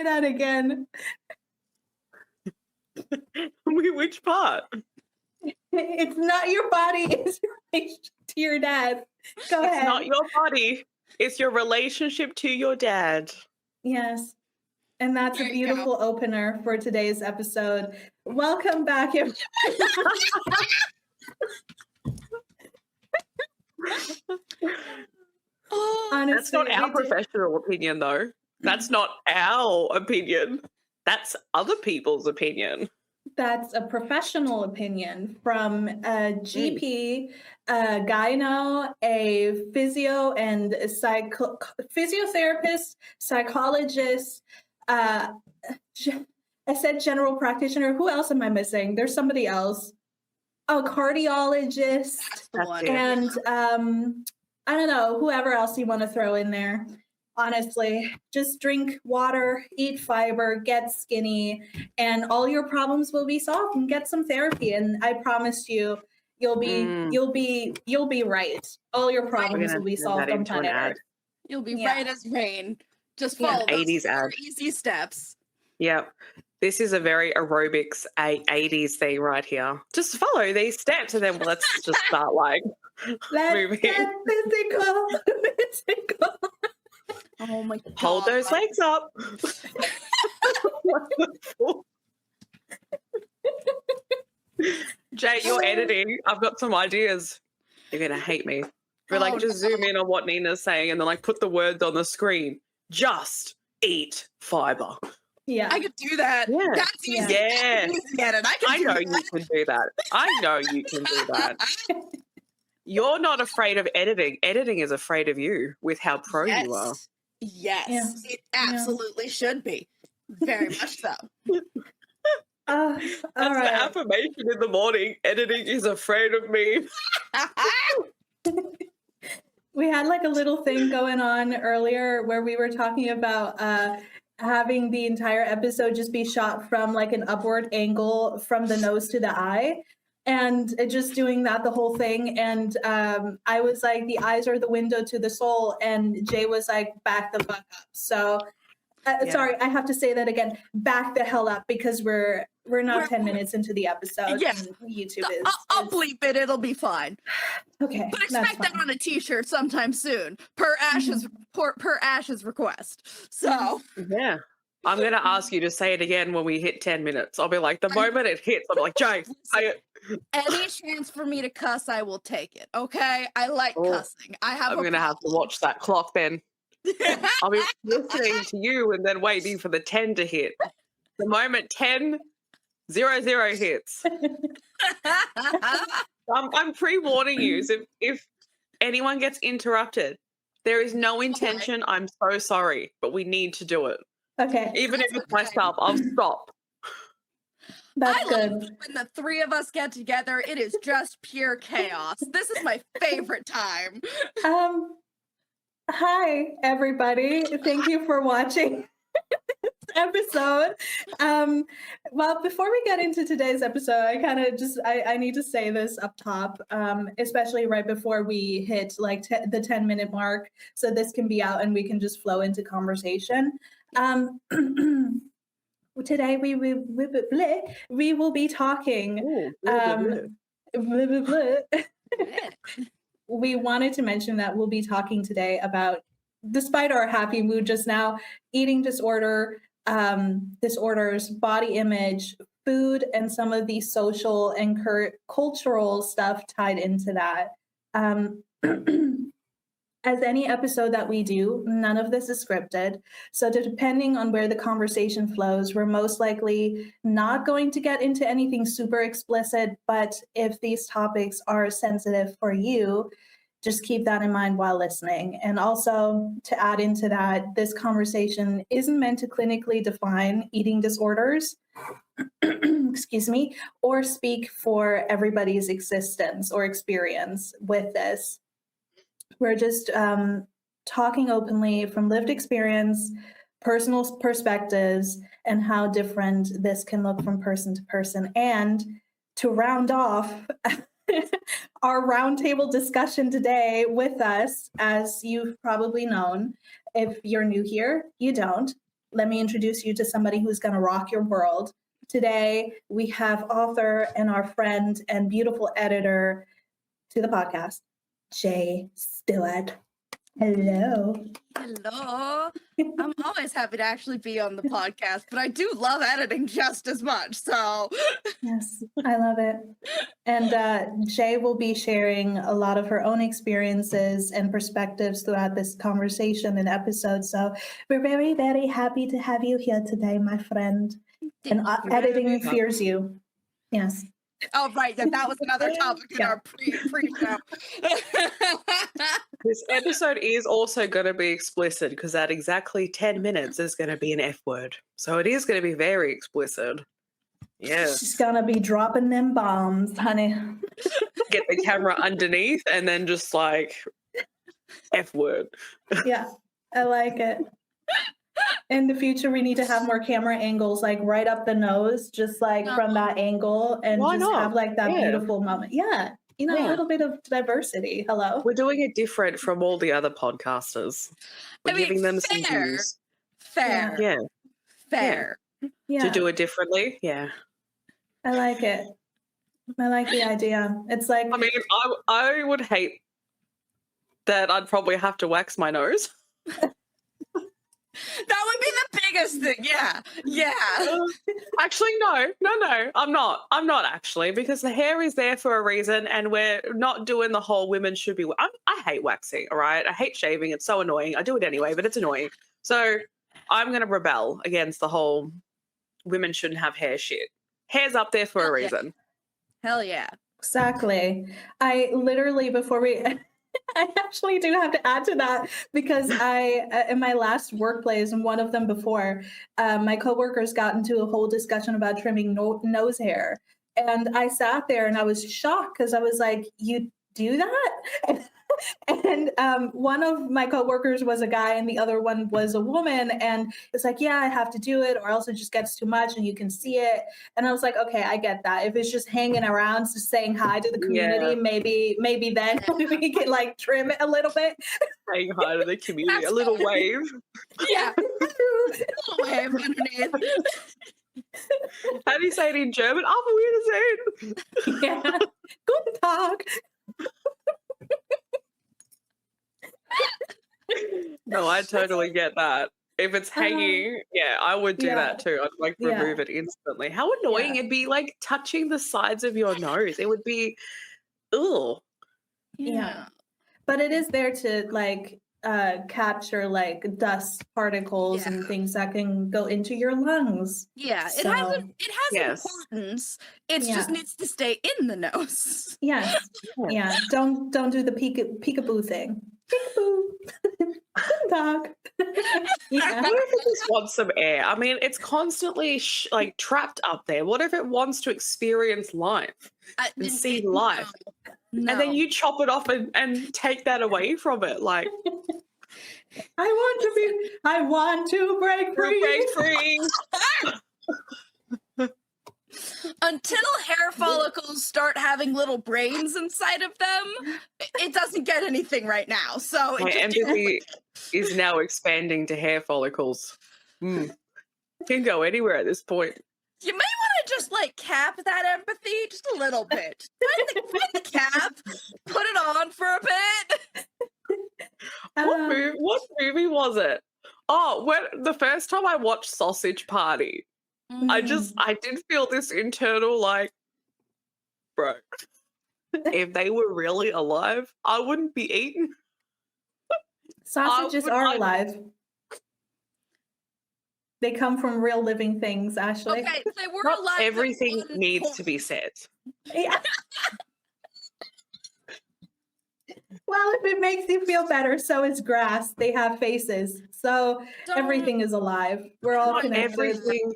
that again. Which part? It's not your body, it's your relationship to your dad. Go ahead. It's not your body. It's your relationship to your dad. Yes. And that's a beautiful opener for today's episode. Welcome back, everyone. Honestly, that's not our professional opinion, though. That's not our opinion. That's other people's opinion. That's a professional opinion from a GP, a gyno, a physio and a physiotherapist, psychologist. I said general practitioner. Who else am I missing? There's somebody else. Oh, cardiologist. And I don't know, whoever else you want to throw in there. Honestly, just drink water, eat fiber, get skinny, and all your problems will be solved. And get some therapy, and I promise you, you'll be right. All your problems will be solved on planet Earth. You'll be right as rain. Just follow those 80s ad. easy steps. Yep. This is a very aerobics 80s thing right here. Just follow these steps, and then let's just start like moving. Physical. Oh my God. Hold those legs up. Jay, you're editing. I've got some ideas. You're going to hate me. We're just zoom in on what Nina's saying and then put the words on the screen. Just eat fiber. Yeah. I could do that. Yeah. That's easy. Yeah. I know you can do that. I know you can do that. You're not afraid of editing. Editing is afraid of you with how pro you are. Yes, Yeah. It absolutely should be. Very much so. That's the affirmation in the morning. Editing is afraid of me. We had a little thing going on earlier where we were talking about having the entire episode just be shot from an upward angle from the nose to the eye. And just doing that the whole thing. And I was like, the eyes are the window to the soul. And Jay was like, back the fuck up. So sorry, I have to say that again. Back the hell up, because we're now 10 minutes into the episode. Yeah. YouTube is. I'll bleep it. It'll be fine. Okay. But expect that on a t-shirt sometime soon, per Ash's request. So yeah. I'm going to ask you to say it again when we hit 10 minutes. I'll be like, the moment it hits, I'll be like, Jay, say it. Any chance for me to cuss, I will take it. Okay? I like cussing. I'm going to have to watch that clock then. I'll be listening to you and then waiting for the 10 to hit. The moment 10:00 hits. I'm pre-warning you. So if anyone gets interrupted, there is no intention. I'm so sorry, but we need to do it. Okay. Even if it's myself, I'll stop. That's good. When the three of us get together, it is just pure chaos. This is my favorite time. Hi, everybody. Thank you for watching this episode. Well, before we get into today's episode, I need to say this up top, especially right before we hit the 10-minute mark, so this can be out and we can just flow into conversation. Today we will be talking. We wanted to mention that we'll be talking today about, despite our happy mood just now, eating disorders, body image, food, and some of the social and cultural stuff tied into that. As any episode that we do, none of this is scripted. So depending on where the conversation flows, we're most likely not going to get into anything super explicit. But if these topics are sensitive for you, just keep that in mind while listening. And also to add into that, this conversation isn't meant to clinically define eating disorders, excuse me, or speak for everybody's existence or experience with this. We're just talking openly from lived experience, personal perspectives, and how different this can look from person to person. And to round off our roundtable discussion today with us, as you've probably known, if you're new here, you don't. let me introduce you to somebody who's going to rock your world. Today, we have author and our friend and beautiful editor to the podcast, JP Steward. Hello. Hello. I'm always happy to actually be on the podcast, but I do love editing just as much. So, Yes, I love it. And Jay will be sharing a lot of her own experiences and perspectives throughout this conversation and episode. So we're very, very happy to have you here today, my friend. And editing fears you. Yes. oh, right. That was another topic in our pre-show. This episode is also going to be explicit because at exactly 10 minutes is going to be an F word. So it is going to be very explicit. Yes. She's going to be dropping them bombs, honey. Get the camera underneath and then just like F word. Yeah, I like it. In the future, we need to have more camera angles, like right up the nose, just like from that angle, and Why just not? have like that Yeah. beautiful moment. Yeah, a little bit of diversity. Hello. We're doing it different from all the other podcasters. We're I mean, giving them some fair. views. Fair. Yeah. Fair. Yeah, To do it differently. Yeah. I like it. I like the idea. It's like, I mean, I would hate that I'd probably have to wax my nose. That would be the biggest thing. Yeah. Yeah. Actually, no, I'm not actually, because the hair is there for a reason, and we're not doing the whole women should be. I hate waxing. All right, I hate shaving. It's so annoying. I do it anyway, but it's annoying. So I'm going to rebel against the whole women shouldn't have hair shit. Hair's up there for a reason. Hell yeah. exactly. I literally, before we, I actually do have to add to that because I, in my last workplace and one of them before, my coworkers got into a whole discussion about trimming nose hair. And I sat there and I was shocked because I was like, you do that? And one of my coworkers was a guy and the other one was a woman. And it's like, yeah, I have to do it or else it just gets too much and you can see it. And I was like, okay, I get that. If it's just hanging around, just saying hi to the community, maybe then we can like trim it a little bit. Saying hi to the community, That's a little fine. wave. Yeah. A little wave underneath. How do you say it in German? Auf Wiedersehen. Yeah. Guten Tag. No, I totally get that. If it's hanging, I would do that too. I'd like remove it instantly. How annoying it'd be, like touching the sides of your nose. It would be, ugh. Yeah. But it is there to like capture like dust particles and things that can go into your lungs. Yeah, it So, has yes. importance. It just needs to stay in the nose. Yes. Yeah. Don't do the peekaboo thing. Peekaboo. Guten Tag. Yeah. What if it just wants some air? I mean, it's constantly like trapped up there. What if it wants to experience life and see life? No. And then you chop it off and take that away from it. Like, I want to break free. break free. Until hair follicles start having little brains inside of them, it doesn't get anything right now. So My empathy is now expanding to hair follicles. Can go anywhere at this point. you may want to just like cap that empathy just a little bit. Find the cap, put it on for a bit. What movie was it? Oh, when the first time I watched Sausage Party, I did feel this internal like, bro, if they were really alive, I wouldn't be eaten. Sausages are alive. They come from real living things, Ashley. Okay, they were Not alive. everything needs to be said. Yeah. Well, if it makes you feel better, so is grass. They have faces. So everything is alive. We're all Not connected. everything.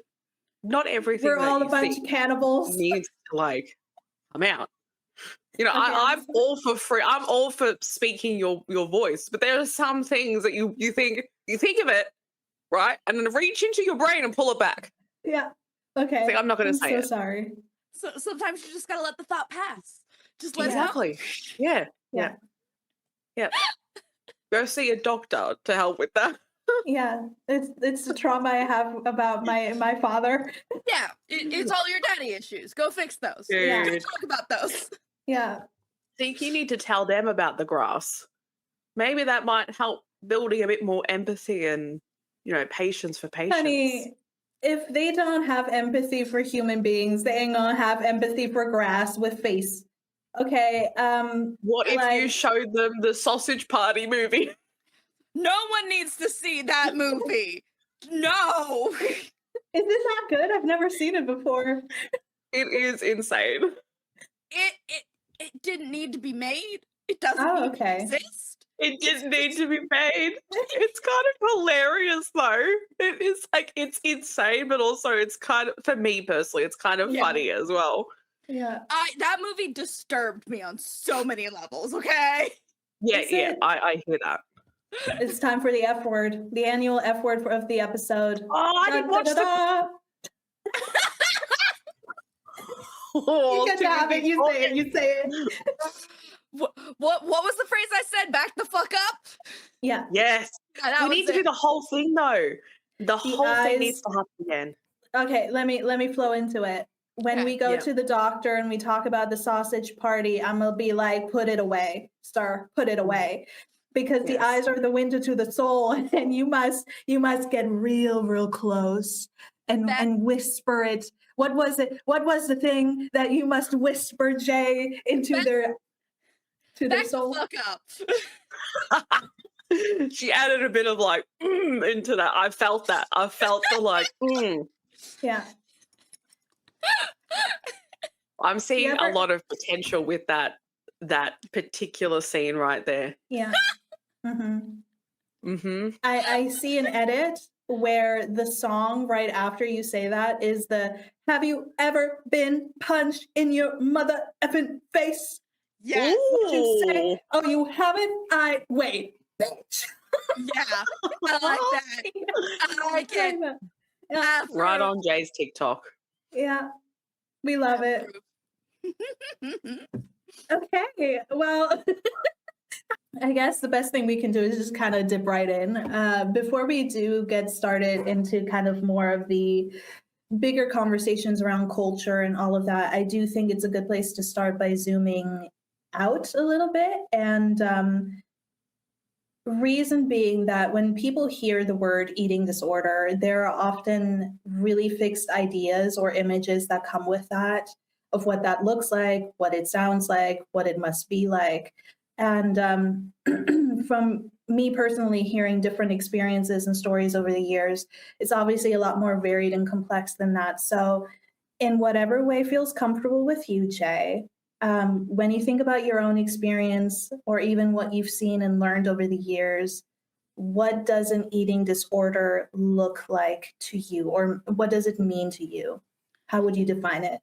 We're that all you a bunch think of cannibals. needs to like come out. You know, Okay. I'm all for free. I'm all for speaking your voice, but there are some things that you think of it, right, and then reach into your brain and pull it back. Yeah. Okay. It's like, I'm not going to say so it. sorry. So sometimes you just gotta let the thought pass. Just let Exactly. Yeah. Go see a doctor to help with that. Yeah, it's the trauma I have about my father. Yeah, it's all your daddy issues. Go fix those. Yeah. Go Dude, talk about those. Yeah. think you need to tell them about the grass. Maybe that might help building a bit more empathy and, patience for patients. Honey, if they don't have empathy for human beings, they ain't gonna have empathy for grass with face. Okay. What if you like- showed them the Sausage Party movie? No one needs to see that movie. No. Is it not good? I've never seen it before. It is insane. It didn't need to be made. It doesn't Oh, need okay. to exist. It didn't need to be made. It's kind of hilarious though. It is it's insane, but also it's kind of, for me personally, it's kind of Yeah. funny as well. Yeah. That movie disturbed me on so many levels, okay? Yeah, Is yeah, it- I hear that. It's time for the F word, the annual F word of the episode. Oh, I didn't watch the. Da-da-da-da. Oh, You get to have it. You say it. You say it. What was the phrase I said? Back the fuck up? Yeah. Yes, Yeah, that we was need to do it. the whole thing though. The whole eyes- thing needs to happen again. Okay. Let me flow into it. When Okay, we go yeah. to the doctor and we talk about the sausage party, I'm gonna be like, put it away, star, put it away. Because the Yes. eyes are the window to the soul, and you must get real close and whisper it. What was it? What was the thing that you must whisper, Jay, into Back- their Back soul? the fuck up. She added a bit of into that. I felt that. I felt the Yeah. I'm seeing ever- a lot of potential with that particular scene right there. Yeah. hmm Mm-hmm. I see an edit where the song right after you say that is the "Have you ever been punched in your mother effing face?" Yes. You say, "Oh, you haven't? I wait." Bitch. Yeah. I like that. I like it. Yeah, Right on Jay's TikTok. yeah, we love it. Okay, well, I guess the best thing we can do is just kind of dip right in. Before we do get started into kind of more of the bigger conversations around culture and all of that, I do think it's a good place to start by zooming out a little bit. And reason being that when people hear the word eating disorder, there are often really fixed ideas or images that come with that of what that looks like, what it sounds like, what it must be like. And from me personally hearing different experiences and stories over the years, it's obviously a lot more varied and complex than that. So in whatever way feels comfortable with you, Jay, when you think about your own experience or even what you've seen and learned over the years, what does an eating disorder look like to you, or what does it mean to you? How would you define it?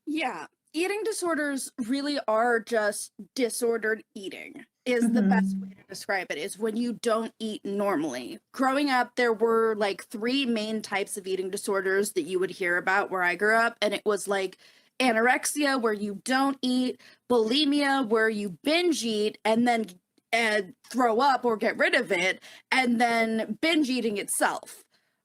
Yeah. Eating disorders really are just disordered eating is the best way to describe it, is when you don't eat normally. Growing up, there were like 3 main types of eating disorders that you would hear about where I grew up, and it was like anorexia, where you don't eat, bulimia, where you binge eat and then throw up or get rid of it, and then binge eating itself.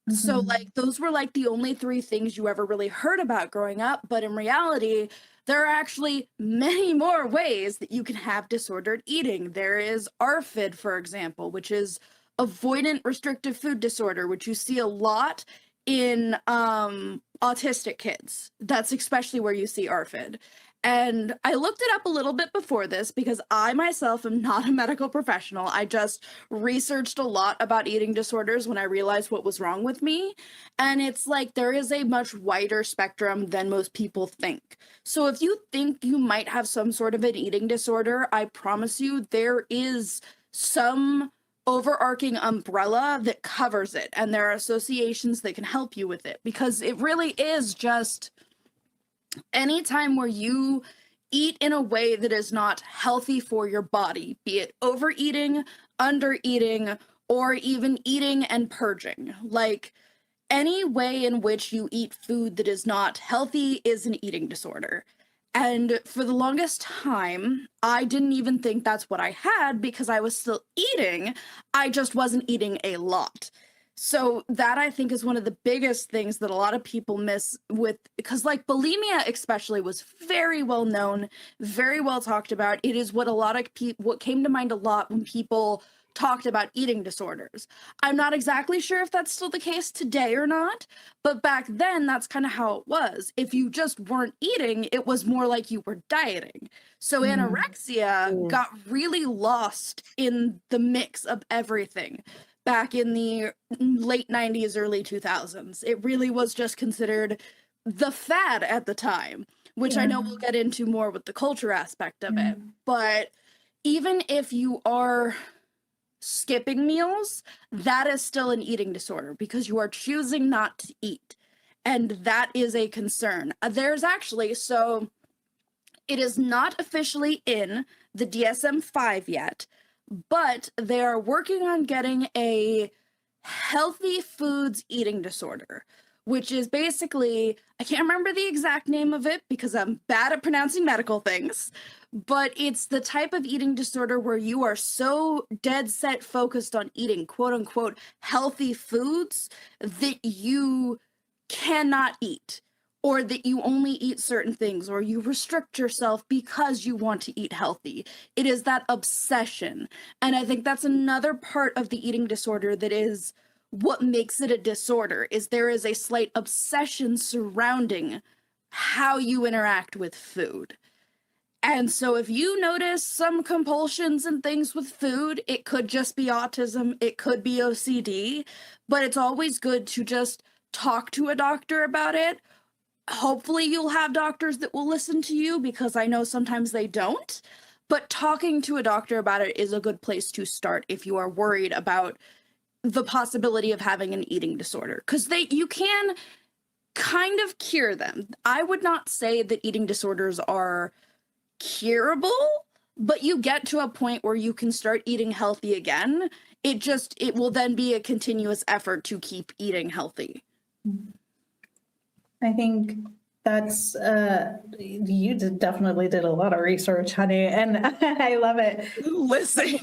So like those were like the only 3 things you ever really heard about growing up, but in reality, there are actually many more ways that you can have disordered eating. There is ARFID, for example, which is avoidant restrictive food disorder, which you see a lot in autistic kids. That's especially where you see ARFID. And I looked it up a little bit before this because I myself am not a medical professional. I just researched a lot about eating disorders when I realized what was wrong with me. And it's like there is a much wider spectrum than most people think. So if you think you might have some sort of an eating disorder, I promise you there is some overarching umbrella that covers it. And there are associations that can help you with it, because it really is just anytime where you eat in a way that is not healthy for your body, be it overeating, undereating, or even eating and purging. Like any way in which you eat food that is not healthy is an eating disorder. And for the longest time, I didn't even think that's what I had because I was still eating. I just wasn't eating a lot. So that I think is one of the biggest things that a lot of people miss with, because like bulimia especially was very well known, very well talked about. It is what a lot of people, what came to mind a lot when people talked about eating disorders. I'm not exactly sure if that's still the case today or not, but back then that's kind of how it was. If you just weren't eating, it was more like you were dieting. So anorexia got really lost in the mix of everything back in the late 90s, early 2000s. It really was just considered the fad at the time, which I know we'll get into more with the culture aspect of it. But even if you are skipping meals, that is still an eating disorder because you are choosing not to eat. And that is a concern. There's actually, so it is not officially in the DSM-5 yet, but they are working on getting a healthy foods eating disorder, which is basically, I can't remember the exact name of it because I'm bad at pronouncing medical things, but it's the type of eating disorder where you are so dead set focused on eating quote unquote healthy foods that you cannot eat, or that you only eat certain things, or you restrict yourself because you want to eat healthy. It is that obsession. And I think that's another part of the eating disorder that is what makes it a disorder, is there is a slight obsession surrounding how you interact with food. And so if you notice some compulsions and things with food, it could just be autism, it could be OCD, but it's always good to just talk to a doctor about it. Hopefully you'll have doctors that will listen to you, because I know sometimes they don't, but talking to a doctor about it is a good place to start if you are worried about the possibility of having an eating disorder, because you can kind of cure them. I would not say that eating disorders are curable, but you get to a point where you can start eating healthy again. It will then be a continuous effort to keep eating healthy. I think that's definitely did a lot of research, honey, and I love it. Listen,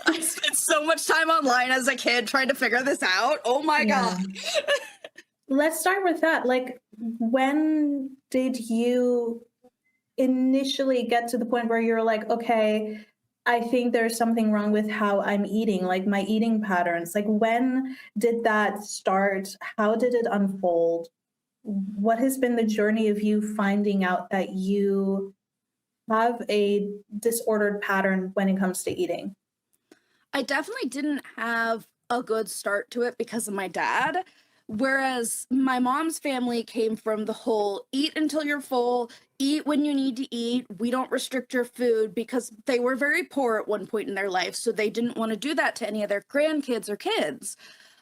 I spent so much time online as a kid trying to figure this out. Oh my God. Let's start with that. Like, when did you initially get to the point where you're like, okay, I think there's something wrong with how I'm eating, like my eating patterns? Like, when did that start? How did it unfold? What has been the journey of you finding out that you have a disordered pattern when it comes to eating? I definitely didn't have a good start to it because of my dad. Whereas my mom's family came from the whole eat until you're full, eat when you need to eat, we don't restrict your food, because they were very poor at one point in their life, so they didn't want to do that to any of their grandkids or kids.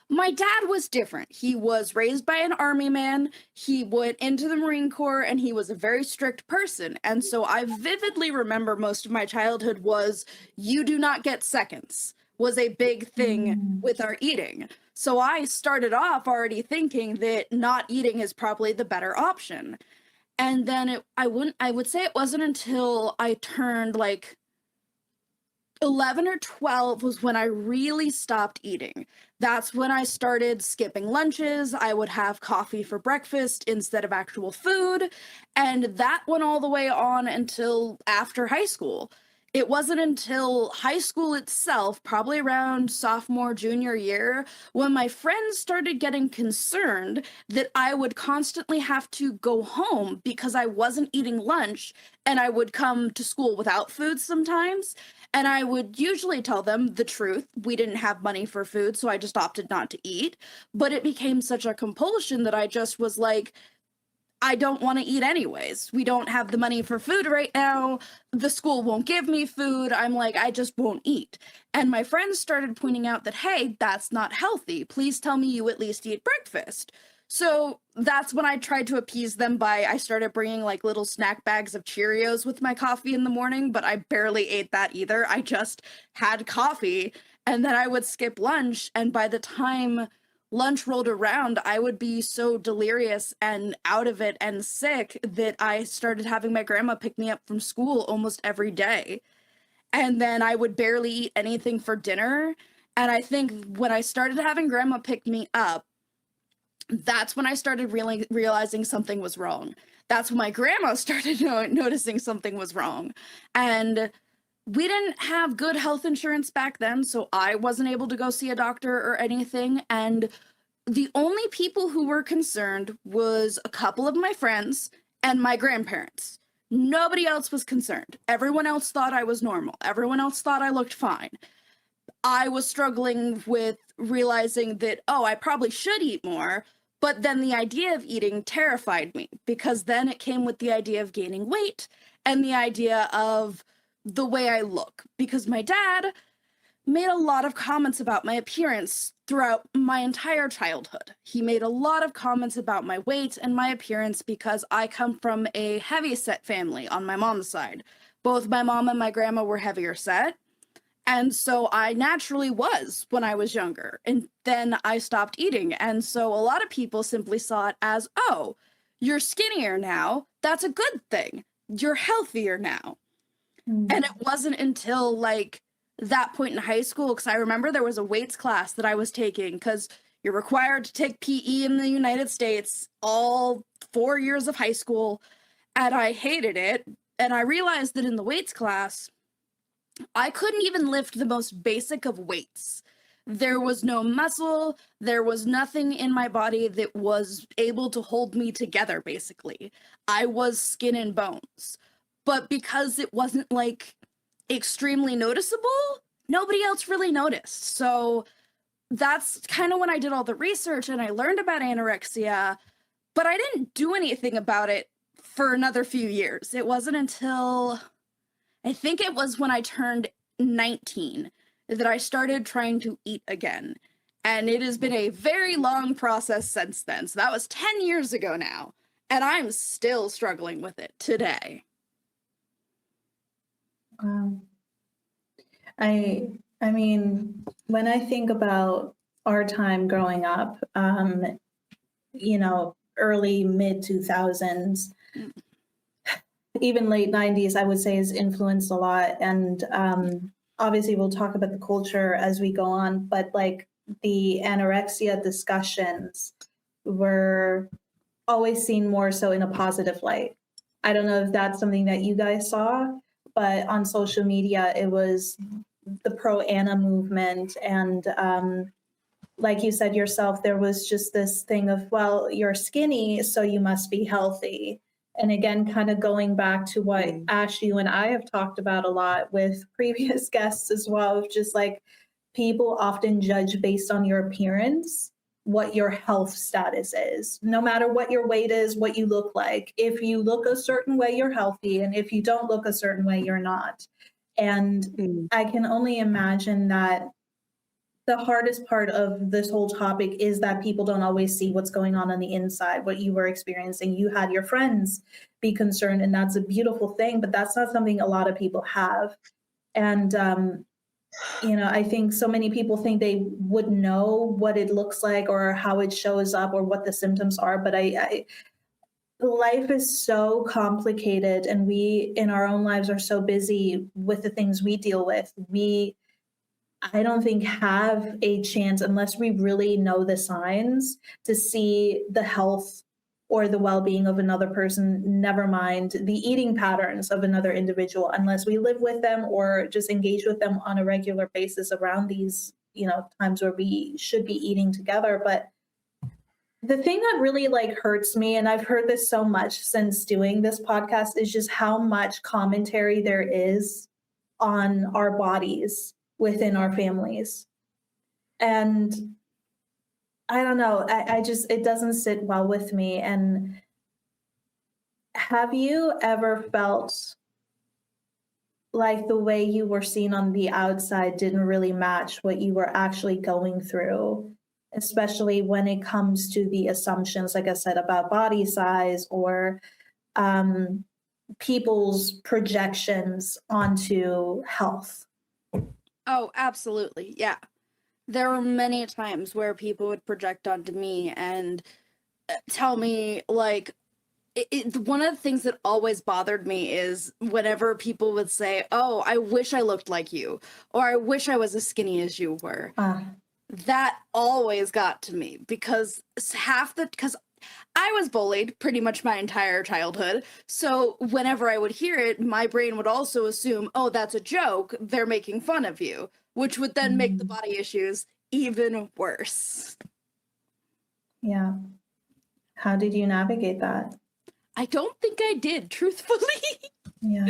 My dad was different. He was raised by an army man, he went into the Marine Corps, and he was a very strict person. And so I vividly remember most of my childhood was, you do not get seconds, was a big thing with our eating. So I started off already thinking that not eating is probably the better option. And then I would say it wasn't until I turned like 11 or 12 was when I really stopped eating. That's when I started skipping lunches. I would have coffee for breakfast instead of actual food. And that went all the way on until after high school. It wasn't until high school itself, probably around sophomore, junior year, when my friends started getting concerned that I would constantly have to go home because I wasn't eating lunch, and I would come to school without food sometimes. And I would usually tell them the truth. We didn't have money for food, so I just opted not to eat. But it became such a compulsion that I just was like, I don't want to eat anyways. We don't have the money for food right now. The school won't give me food. I'm like, I just won't eat. And my friends started pointing out that, hey, that's not healthy. Please tell me you at least eat breakfast. So that's when I tried to appease them I started bringing like little snack bags of Cheerios with my coffee in the morning, but I barely ate that either. I just had coffee, and then I would skip lunch. And by the time lunch rolled around, I would be so delirious and out of it and sick that I started having my grandma pick me up from school almost every day. And then I would barely eat anything for dinner. And I think when I started having grandma pick me up, that's when I started really realizing something was wrong. That's when my grandma started noticing something was wrong. And we didn't have good health insurance back then, so I wasn't able to go see a doctor or anything. And the only people who were concerned was a couple of my friends and my grandparents. Nobody else was concerned. Everyone else thought I was normal. Everyone else thought I looked fine. I was struggling with realizing that, oh, I probably should eat more. But then the idea of eating terrified me, because then it came with the idea of gaining weight and the idea of the way I look. Because my dad made a lot of comments about my appearance throughout my entire childhood. He made a lot of comments about my weight and my appearance because I come from a heavy-set family on my mom's side. Both my mom and my grandma were heavier set. And so I naturally was when I was younger. And then I stopped eating. And so a lot of people simply saw it as, oh, you're skinnier now. That's a good thing. You're healthier now. And it wasn't until like that point in high school, because I remember there was a weights class that I was taking, because you're required to take PE in the United States all 4 years of high school, and I hated it. And I realized that in the weights class, I couldn't even lift the most basic of weights. There was no muscle, there was nothing in my body that was able to hold me together, basically. I was skin and bones. But because it wasn't like extremely noticeable, nobody else really noticed. So that's kind of when I did all the research and I learned about anorexia, but I didn't do anything about it for another few years. It wasn't until, I think it was when I turned 19 that I started trying to eat again. And it has been a very long process since then. So that was 10 years ago now. And I'm still struggling with it today. I mean, when I think about our time growing up, early mid 2000s, even late 90s, I would say has influenced a lot. And obviously we'll talk about the culture as we go on, but like the anorexia discussions were always seen more so in a positive light. I don't know if that's something that you guys saw, but on social media, it was the pro-Anna movement. And like you said yourself, there was just this thing of, well, you're skinny, so you must be healthy. And again, kind of going back to what Ash, you and I have talked about a lot with previous guests as well, of just like people often judge based on your appearance what your health status is, no matter what your weight is, what you look like. If you look a certain way, you're healthy. And if you don't look a certain way, you're not. And I can only imagine that the hardest part of this whole topic is that people don't always see what's going on the inside, what you were experiencing. You had your friends be concerned, and that's a beautiful thing, but that's not something a lot of people have. And I think so many people think they would know what it looks like or how it shows up or what the symptoms are. But life is so complicated, and we in our own lives are so busy with the things we deal with. I don't think have a chance, unless we really know the signs, to see the health or the well-being of another person, never mind the eating patterns of another individual, unless we live with them or just engage with them on a regular basis around these, times where we should be eating together. But the thing that really hurts me, and I've heard this so much since doing this podcast, is just how much commentary there is on our bodies within our families. And I don't know, it doesn't sit well with me. And have you ever felt like the way you were seen on the outside didn't really match what you were actually going through, especially when it comes to the assumptions, like I said, about body size or people's projections onto health? Oh, absolutely. Yeah. There were many times where people would project onto me and tell me, like, one of the things that always bothered me is whenever people would say, "Oh, I wish I looked like you," or "I wish I was as skinny as you were." That always got to me because because I was bullied pretty much my entire childhood. So whenever I would hear it, my brain would also assume, "Oh, that's a joke. They're making fun of you," which would then make the body issues even worse. Yeah. How did you navigate that? I don't think I did, truthfully. Yeah.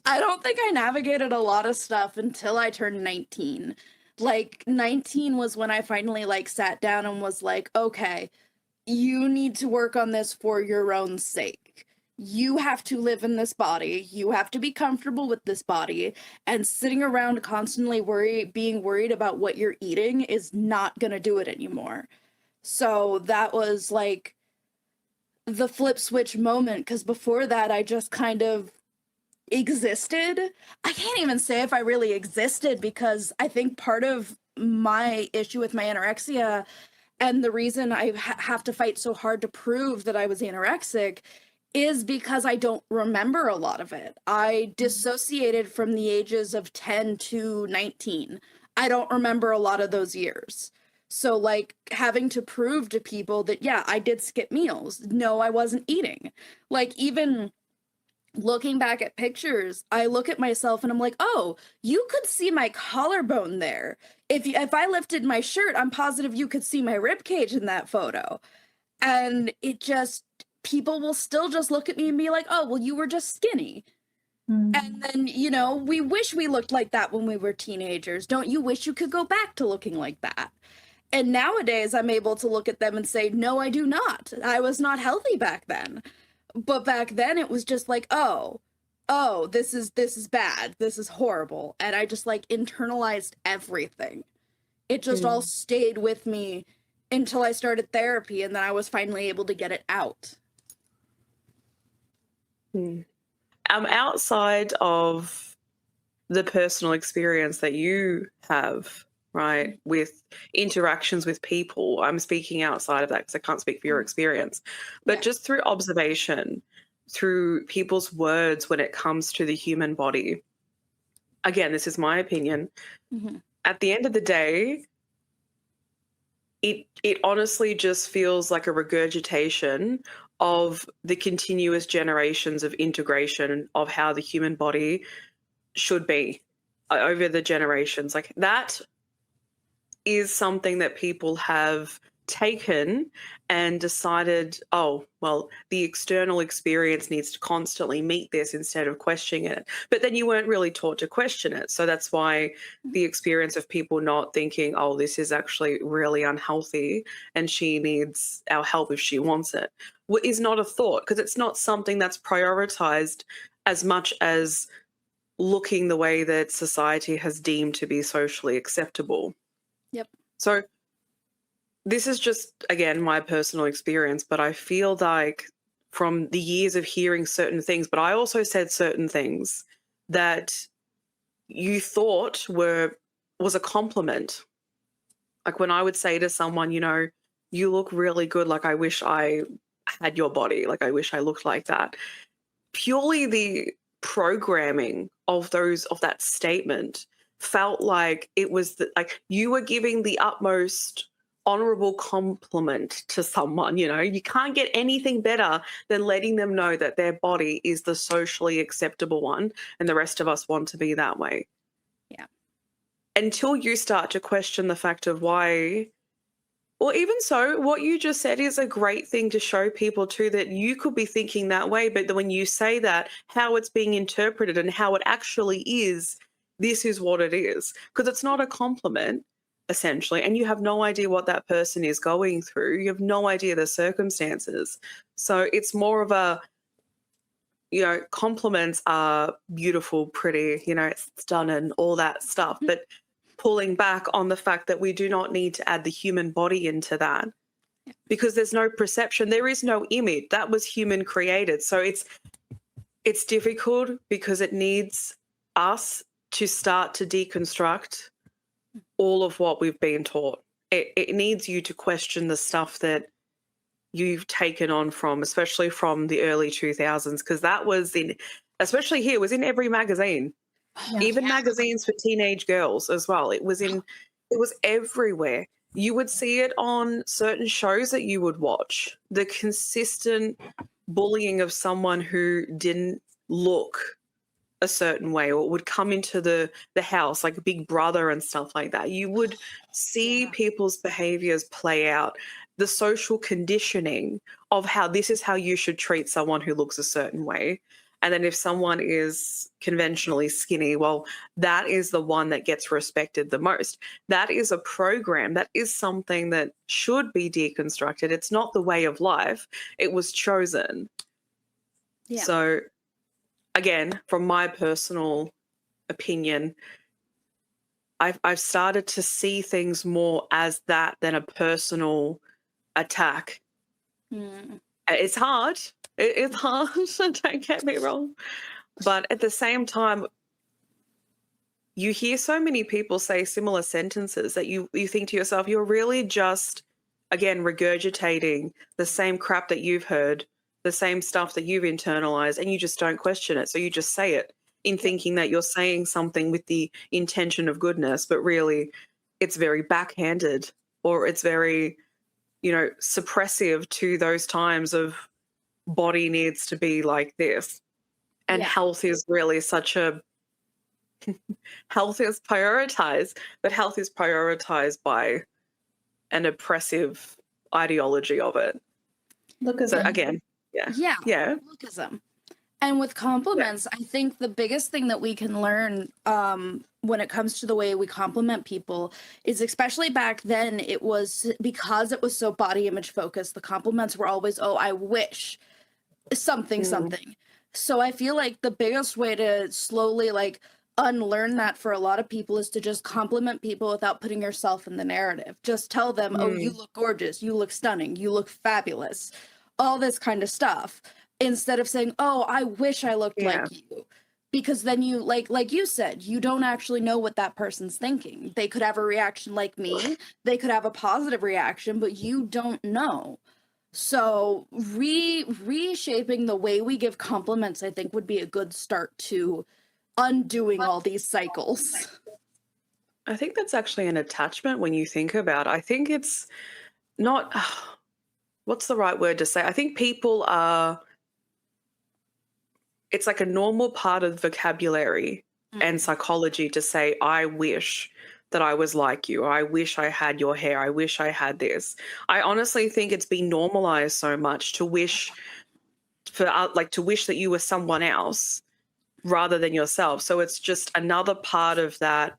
I don't think I navigated a lot of stuff until I turned 19. Like, 19 was when I finally, like, sat down and was like, okay, you need to work on this for your own sake. You have to live in this body. You have to be comfortable with this body. And sitting around constantly being worried about what you're eating is not going to do it anymore. So that was, like, the flip switch moment, because before that, I just kind of existed. I can't even say if I really existed, because I think part of my issue with my anorexia and the reason I have to fight so hard to prove that I was anorexic is because I don't remember a lot of it. I dissociated from the ages of 10 to 19. I don't remember a lot of those years. So, like, having to prove to people that, yeah, I did skip meals. No, I wasn't eating. Like, even looking back at pictures, I look at myself and I'm like, oh, you could see my collarbone there. If I lifted my shirt, I'm positive you could see my rib cage in that photo. And it just, people will still just look at me and be like, oh, well, you were just skinny. And then, you know, we wish we looked like that when we were teenagers. Don't you wish you could go back to looking like that? And nowadays I'm able to look at them and say, no, I do not. I was not healthy back then. But back then it was just like, oh, this is bad. This is horrible. And I just, like, internalized everything. It just all stayed with me until I started therapy, and then I was finally able to get it out. Outside of the personal experience that you have, right, with interactions with people, I'm speaking outside of that because I can't speak for your experience, but just through observation, through people's words when it comes to the human body, again, this is my opinion, at the end of the day, it honestly just feels like a regurgitation of the continuous generations of integration of how the human body should be over the generations. Like, that is something that people have taken and decided, oh, well, the external experience needs to constantly meet this instead of questioning it. But then you weren't really taught to question it. So that's why the experience of people not thinking, oh, this is actually really unhealthy and she needs our help if she wants it, is not a thought, because it's not something that's prioritized as much as looking the way that society has deemed to be socially acceptable. Yep. So this is just, again, my personal experience, but I feel like from the years of hearing certain things, but I also said certain things that you thought was a compliment. Like, when I would say to someone, you know, you look really good, like, I wish I had your body, like, I wish I looked like that. Purely the programming of that statement felt like it was like you were giving the utmost honorable compliment to someone. You know, you can't get anything better than letting them know that their body is the socially acceptable one and the rest of us want to be that way. Yeah. Until you start to question the fact of why, or even so, what you just said is a great thing to show people too, that you could be thinking that way, but when you say that, how it's being interpreted and how it actually is, this is what it is. Because it's not a compliment, essentially, and you have no idea what that person is going through. You have no idea the circumstances. So it's more of a, you know, compliments are beautiful, pretty, you know, it's stunning, all that stuff. But pulling back on the fact that we do not need to add the human body into that, because there's no perception, there is no image that was human created. So it's difficult because it needs us to start to deconstruct all of what we've been taught. It needs you to question the stuff that you've taken on from, especially from the early 2000s, because that was especially here, was in every magazine, even magazines for teenage girls as well. It was everywhere. You would see it on certain shows that you would watch. The consistent bullying of someone who didn't look a certain way or would come into the house like a big brother and stuff like that. You would see people's behaviors play out, the social conditioning of how this is how you should treat someone who looks a certain way. And then if someone is conventionally skinny, well, that is the one that gets respected the most. That is a program. That is something that should be deconstructed. It's not the way of life. It was chosen. Yeah. So again, from my personal opinion, I've started to see things more as that than a personal attack. It's hard. It's hard. Don't get me wrong. But at the same time, you hear so many people say similar sentences that you think to yourself, you're really just, again, regurgitating the same crap that you've heard, the same stuff that you've internalized, and you just don't question it. So you just say it in thinking that you're saying something with the intention of goodness, but really it's very backhanded, or it's very, suppressive to those times of body needs to be like this. And health is really such a health is prioritized, but health is prioritized by an oppressive ideology of it. So again, lookism. And with compliments, I think the biggest thing that we can learn when it comes to the way we compliment people is, especially back then, it was because it was so body image focused. The compliments were always, oh, I wish something. So I feel like the biggest way to slowly unlearn that for a lot of people is to just compliment people without putting yourself in the narrative. Just tell them, oh, you look gorgeous, you look stunning, you look fabulous, all this kind of stuff. Instead of saying, oh, I wish I looked like you. Because then you, like you said, you don't actually know what that person's thinking. They could have a reaction like me. They could have a positive reaction, but you don't know. So reshaping the way we give compliments, I think, would be a good start to undoing all these cycles. I think that's actually an attachment when you think about it. I think it's not, what's the right word to say? I think people are, it's like a normal part of vocabulary and psychology to say, I wish that I was like you. I wish I had your hair. I wish I had this. I honestly think it's been normalized so much to wish to wish that you were someone else rather than yourself. So it's just another part of that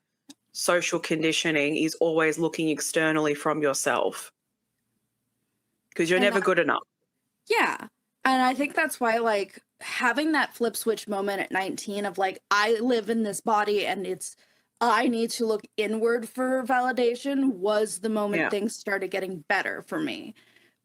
social conditioning is always looking externally from yourself because you're never good enough. Yeah. And I think that's why having that flip switch moment at 19 of I live in this body and I need to look inward for validation was the moment things started getting better for me.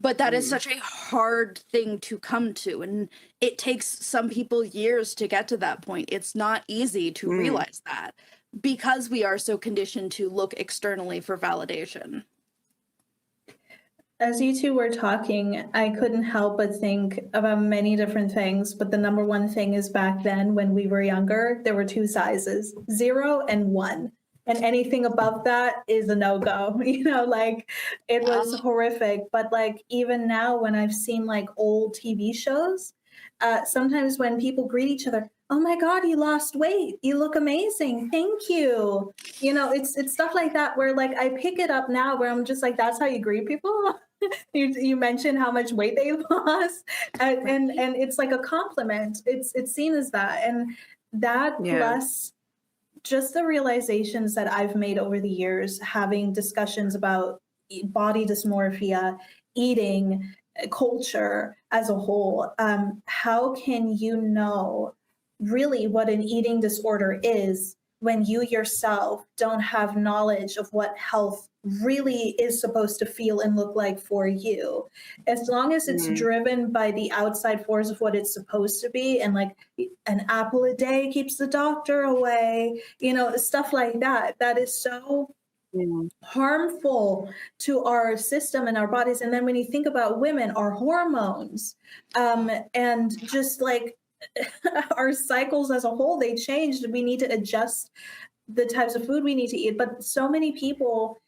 But that is such a hard thing to come to. And it takes some people years to get to that point. It's not easy to realize that because we are so conditioned to look externally for validation. As you two were talking, I couldn't help but think about many different things. But the number one thing is back then when we were younger, there were two sizes, 0 and 1. And anything above that is a no-go. It was horrific. But even now when I've seen old TV shows, sometimes when people greet each other, oh my God, you lost weight. You look amazing. Thank you. It's stuff like that where I pick it up now where I'm just that's how you greet people. you mentioned how much weight they lost and it's like a compliment. It's seen as that. And that plus just the realizations that I've made over the years, having discussions about body dysmorphia, eating, culture as a whole. How can you know really what an eating disorder is when you yourself don't have knowledge of what health really is supposed to feel and look like for you? As long as it's driven by the outside force of what it's supposed to be, and an apple a day keeps the doctor away, stuff like that, that is so Mm. harmful to our system and our bodies. And then when you think about women, our hormones, and just like our cycles as a whole, they changed. We need to adjust the types of food we need to eat. But so many people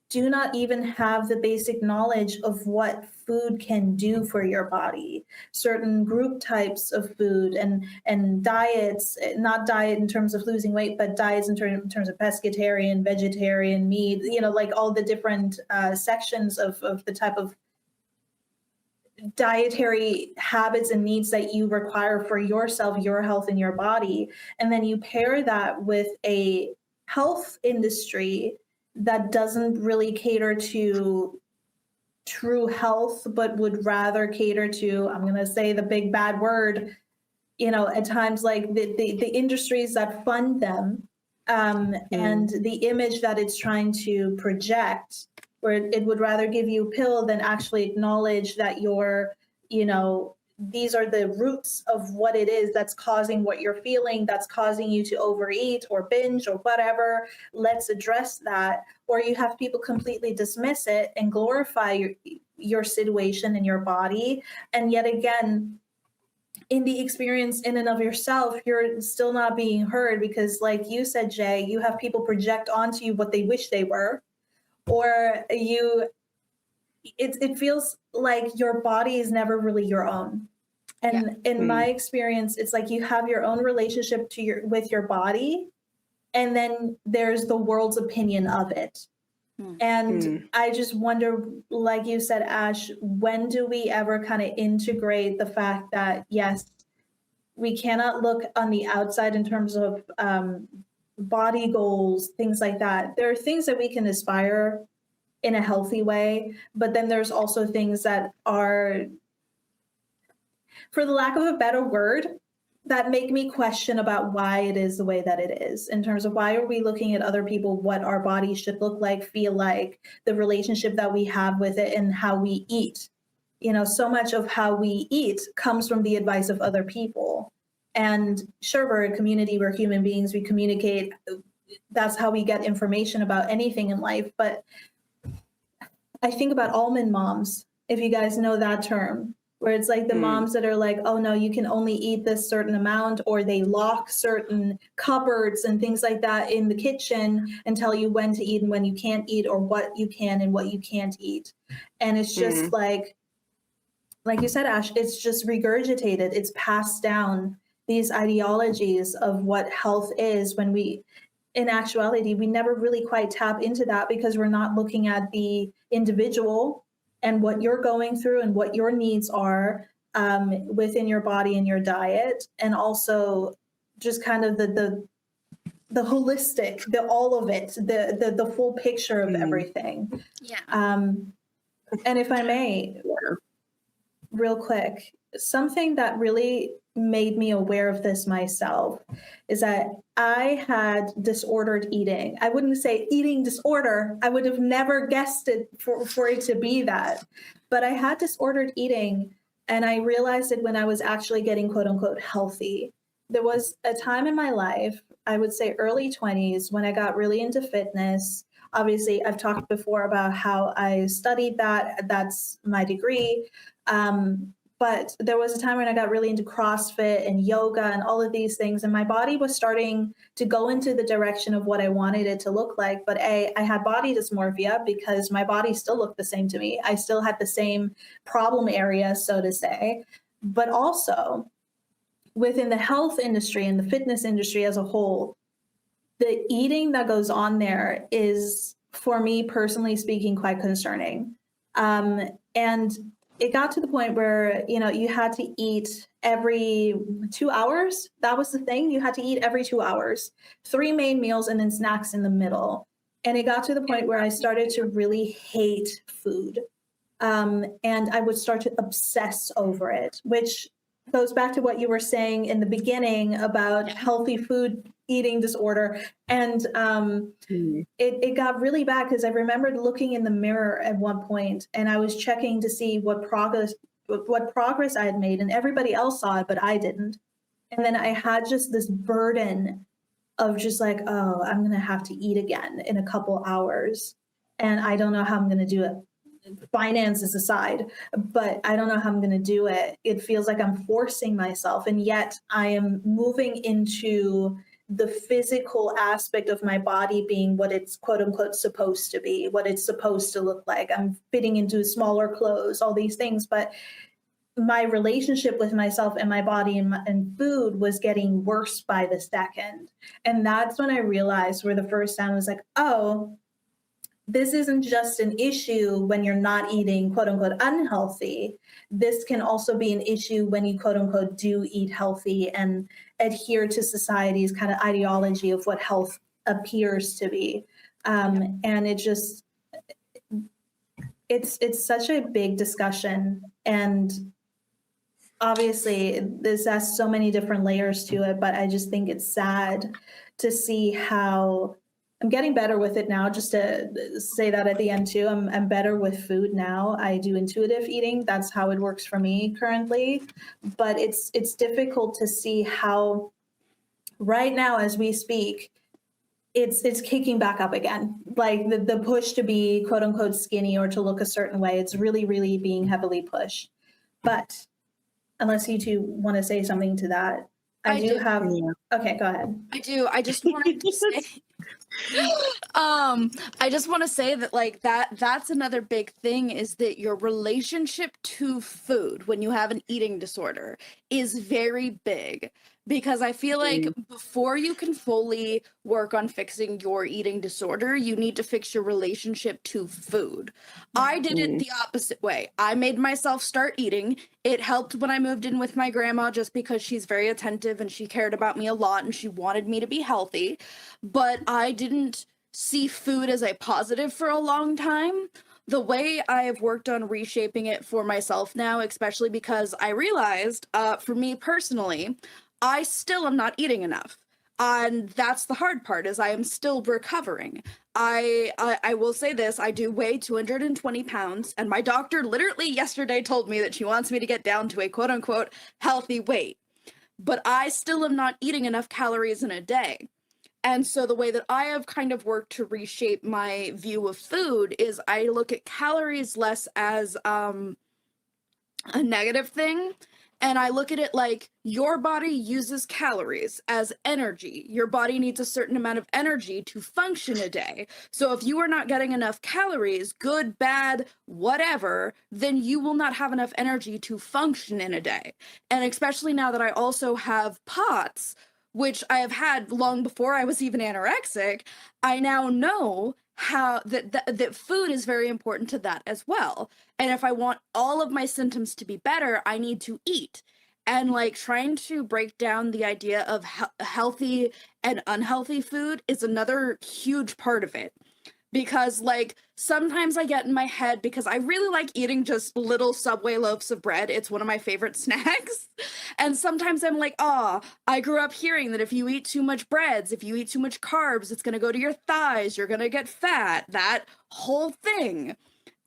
do not even have the basic knowledge of what food can do for your body. Certain group types of food and diets, not diet in terms of losing weight, but diets in terms of pescatarian, vegetarian, meat, like all the different sections of the type of dietary habits and needs that you require for yourself, your health, and your body. And then you pair that with a health industry that doesn't really cater to true health, but would rather cater to, I'm going to say the big bad word, at times, like the industries that fund them, and the image that it's trying to project, where it would rather give you a pill than actually acknowledge that these are the roots of what it is that's causing what you're feeling, that's causing you to overeat or binge or whatever. Let's address that. Or you have people completely dismiss it and glorify your situation and your body. And yet again, in the experience in and of yourself, you're still not being heard because, like you said, Jay, you have people project onto you what they wish they were, or it feels like your body is never really your own. And in my experience, it's like you have your own relationship with your body, and then there's the world's opinion of it. And I just wonder, like you said, Ash, when do we ever kind of integrate the fact that, yes, we cannot look on the outside in terms of body goals, things like that. There are things that we can aspire in a healthy way, but then there's also things that are, for the lack of a better word, that make me question about why it is the way that it is, in terms of why are we looking at other people, what our bodies should look like, feel like, the relationship that we have with it, and how we eat. So much of how we eat comes from the advice of other people. And sure, we're a community, we're human beings, we communicate. That's how we get information about anything in life. But I think about almond moms, if you guys know that term, where it's like the moms that are like, oh no, you can only eat this certain amount, or they lock certain cupboards and things like that in the kitchen and tell you when to eat and when you can't eat, or what you can and what you can't eat. And it's just like you said, Ash, it's just regurgitated. It's passed down, these ideologies of what health is, when in actuality, we never really quite tap into that because we're not looking at the individual and what you're going through and what your needs are within your body and your diet. And also just kind of the holistic, all of it, the full picture of everything. Yeah. And if I may, real quick, something that really made me aware of this myself is that I had disordered eating. I wouldn't say eating disorder. I would have never guessed it for it to be that. But I had disordered eating, and I realized it when I was actually getting quote unquote healthy. There was a time in my life, I would say early 20s, when I got really into fitness. Obviously, I've talked before about how I studied that. That's my degree. But there was a time when I got really into CrossFit and yoga and all of these things, and my body was starting to go into the direction of what I wanted it to look like. But I had body dysmorphia because my body still looked the same to me. I still had the same problem areas, so to say. But also within the health industry and the fitness industry as a whole, the eating that goes on there is, for me personally speaking, quite concerning. And it got to the point where, you had to eat every 2 hours. That was the thing. You had to eat every 2 hours, 3 main meals and then snacks in the middle. And it got to the point where I started to really hate food. And I would start to obsess over it, which goes back to what you were saying in the beginning about healthy food eating disorder. And it got really bad because I remembered looking in the mirror at one point, and I was checking to see what progress I had made, and everybody else saw it, but I didn't. And then I had just this burden of just like, oh, I'm going to have to eat again in a couple hours. And I don't know how I'm going to do it. Finances aside, but I don't know how I'm going to do it. It feels like I'm forcing myself. And yet I am moving into the physical aspect of my body being what it's quote unquote supposed to be, what it's supposed to look like. I'm fitting into smaller clothes, all these things. But my relationship with myself and my body and food was getting worse by the second. And that's when I realized for the first time, I was like, oh, this isn't just an issue when you're not eating quote unquote unhealthy. This can also be an issue when you quote unquote do eat healthy and adhere to society's kind of ideology of what health appears to be. And it's such a big discussion. And obviously this has so many different layers to it, but I just think it's sad to see how I'm getting better with it now, just to say that at the end too. I'm better with food now. I do intuitive eating. That's how it works for me currently. But it's difficult to see how right now as we speak, it's kicking back up again. Like the push to be quote unquote skinny or to look a certain way, it's really, really being heavily pushed. But unless you two want to say something to that, I do have. Okay, go ahead. I do. I just wanted to say. I just want to say that like that's another big thing is that your relationship to food when you have an eating disorder is very big, because I feel like before you can fully work on fixing your eating disorder, you need to fix your relationship to food. I did it the opposite way. I made myself start eating. It helped when I moved in with my grandma just because she's very attentive and she cared about me a lot and she wanted me to be healthy. But I didn't see food as a positive for a long time. The way I have worked on reshaping it for myself now, especially because I realized, for me personally, I still am not eating enough. And that's the hard part, is I am still recovering. I will say this, I do weigh 220 pounds, and my doctor literally yesterday told me that she wants me to get down to a quote-unquote healthy weight. But I still am not eating enough calories in a day. And so the way that I have kind of worked to reshape my view of food is I look at calories less as a negative thing. And I look at it like your body uses calories as energy. Your body needs a certain amount of energy to function a day. So if you are not getting enough calories, good, bad, whatever, then you will not have enough energy to function in a day. And especially now that I also have POTS, which I have had long before I was even anorexic, I now know how that food is very important to that as well. And if I want all of my symptoms to be better, I need to eat. And like trying to break down the idea of healthy and unhealthy food is another huge part of it. Because like sometimes I get in my head, because I really like eating just little Subway loaves of bread. It's one of my favorite snacks. And sometimes I'm like, I grew up hearing that if you eat too much breads, if you eat too much carbs, it's going to go to your thighs, you're going to get fat, that whole thing.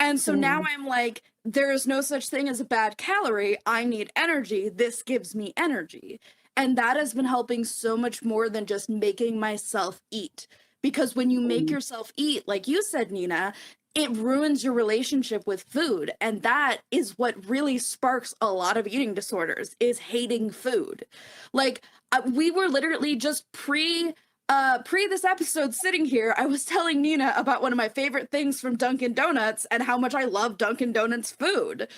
And so now I'm like, there is no such thing as a bad calorie. I need energy. This gives me energy. And that has been helping so much more than just making myself eat. Because when you make yourself eat, like you said, Nina, it ruins your relationship with food. And that is what really sparks a lot of eating disorders, is hating food. Like we were literally just pre this episode sitting here, I was telling Nina about one of my favorite things from Dunkin' Donuts and how much I love Dunkin' Donuts food.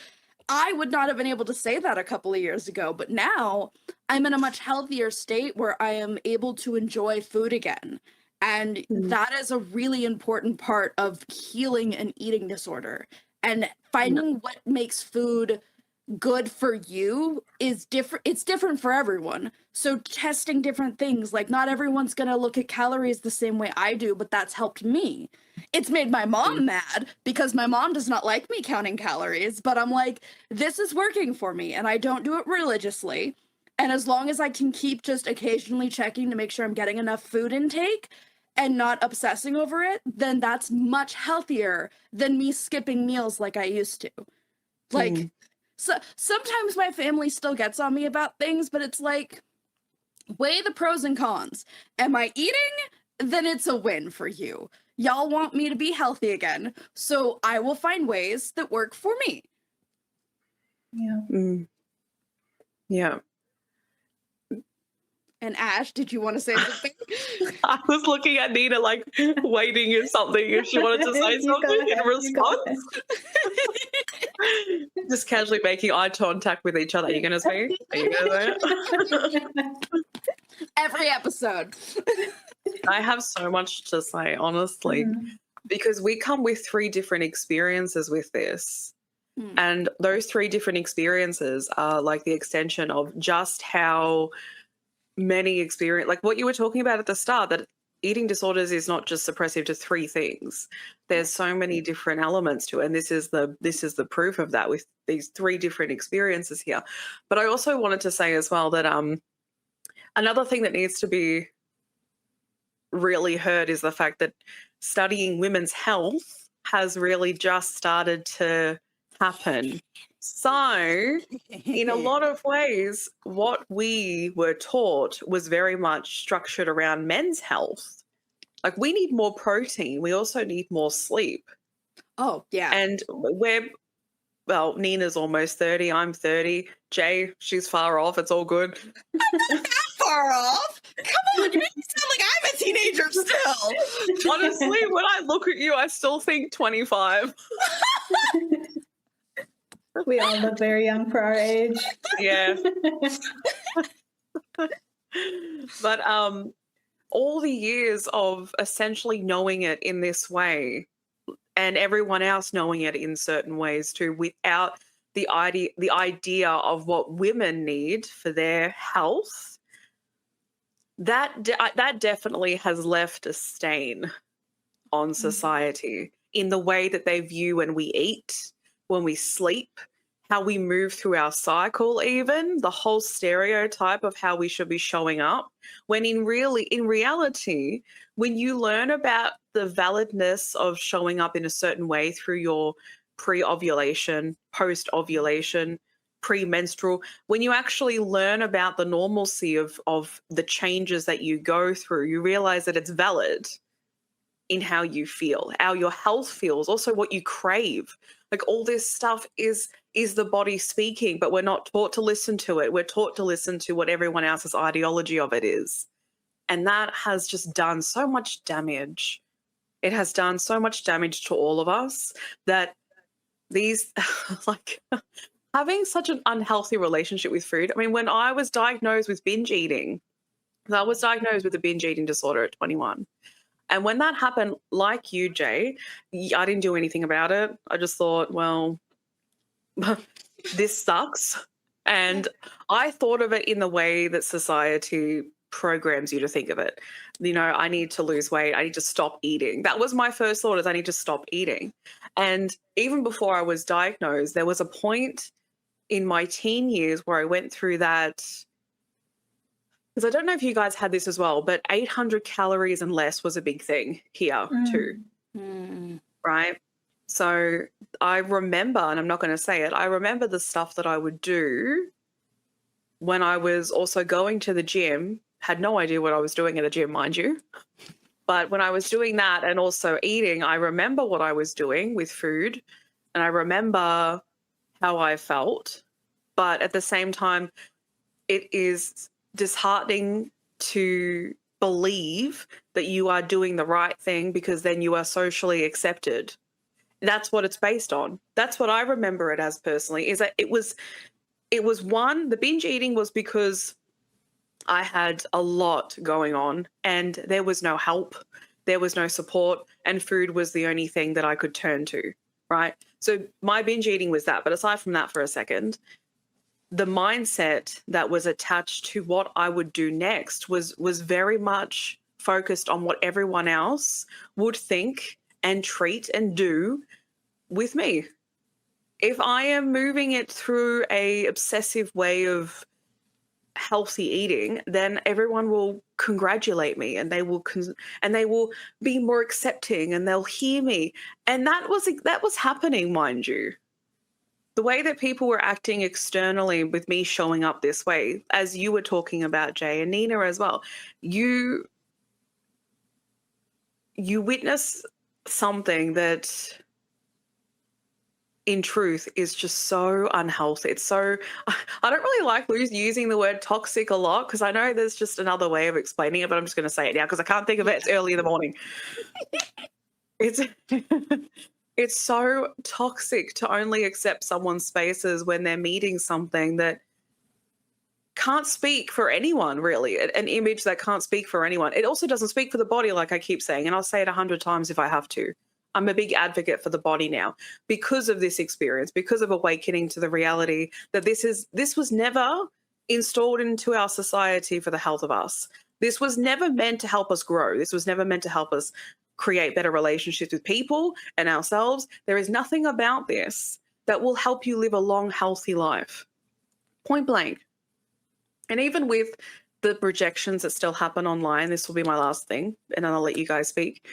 I would not have been able to say that a couple of years ago, but now I'm in a much healthier state where I am able to enjoy food again. And that is a really important part of healing an eating disorder. And finding what makes food good for you is different. It's different for everyone. So testing different things, like not everyone's going to look at calories the same way I do, but that's helped me. It's made my mom mad because my mom does not like me counting calories, but I'm like, this is working for me and I don't do it religiously. And as long as I can keep just occasionally checking to make sure I'm getting enough food intake and not obsessing over it, then that's much healthier than me skipping meals like I used to. Like, so sometimes my family still gets on me about things, but it's like, Weigh the pros and cons. Am I eating? Then it's a win for you. Y'all want me to be healthy again, so I will find ways that work for me. Yeah. Yeah. And Ash, did you want to say something? I was looking at Nina like waiting if she wanted to say You something go in ahead, you go response. Just casually making eye contact with each other. Are you going to say? Are you going to say it? Every episode. I have so much to say, honestly, because we come with 3 different experiences with this. And those 3 different experiences are like the extension of just how many experience, like what you were talking about at the start, that eating disorders is not just suppressive to 3 things. There's so many different elements to it, and this is the proof of that with these 3 different experiences here. But I also wanted to say as well that another thing that needs to be really heard is the fact that studying women's health has really just started to happen. So in a lot of ways, what we were taught was very much structured around men's health. Like, we need more protein. We also need more sleep. Oh, yeah. And Nina's almost 30. I'm 30. Jay, she's far off. It's all good. Not far off. Come on, you make me sound like I'm a teenager still. Honestly, when I look at you, I still think 25. We all look very young for our age. Yeah. But all the years of essentially knowing it in this way, and everyone else knowing it in certain ways too, without the idea of what women need for their health, that definitely has left a stain on society in the way that they view when we eat, when we sleep, how we move through our cycle, even the whole stereotype of how we should be showing up. When in reality, when you learn about the validness of showing up in a certain way through your pre-ovulation, post-ovulation, premenstrual, when you actually learn about the normalcy of the changes that you go through, you realize that it's valid in how you feel, how your health feels, also what you crave. Like, all this stuff is the body speaking, but we're not taught to listen to it. We're taught to listen to what everyone else's ideology of it is. And that has just done so much damage. It has done so much damage to all of us that these, like, having such an unhealthy relationship with food. I mean, when I was diagnosed with binge eating, I was diagnosed with a binge eating disorder at 21. And when that happened, like you, Jay, I didn't do anything about it. I just thought, well, this sucks. And I thought of it in the way that society programs you to think of it. You know, I need to lose weight. I need to stop eating. That was my first thought, is I need to stop eating. And even before I was diagnosed, there was a point in my teen years where I went through that, because I don't know if you guys had this as well, but 800 calories and less was a big thing here too, right? So I remember, and I'm not going to say it, I remember the stuff that I would do when I was also going to the gym. Had no idea what I was doing at a gym, mind you. But when I was doing that and also eating, I remember what I was doing with food, and I remember how I felt. But at the same time, it is disheartening to believe that you are doing the right thing because then you are socially accepted. That's what it's based on. That's what I remember it as personally, is that it was one, the binge eating was because I had a lot going on and there was no help, there was no support, and food was the only thing that I could turn to, right? So my binge eating was that. But aside from that for a second, the mindset that was attached to what I would do next was very much focused on what everyone else would think and treat and do with me. If I am moving it through a obsessive way of healthy eating, then everyone will congratulate me, and they will be more accepting, and they'll hear me. And that was happening, mind you. the way that people were acting externally with me showing up this way, as you were talking about, Jay, and Nina as well, you witness something that in truth is just so unhealthy. It's so, I don't really like using the word toxic a lot because I know there's just another way of explaining it, but I'm just going to say it now because I can't think of it. It's early in the morning. It's it's so toxic to only accept someone's spaces when they're meeting something that can't speak for anyone, really, an image that can't speak for anyone. It also doesn't speak for the body, like I keep saying, and I'll say it 100 times if I have to. I'm a big advocate for the body now because of this experience, because of awakening to the reality that this was never installed into our society for the health of us. This was never meant to help us grow. This was never meant to help us create better relationships with people and ourselves. There is nothing about this that will help you live a long, healthy life. Point blank. And even with the projections that still happen online, this will be my last thing, and then I'll let you guys speak.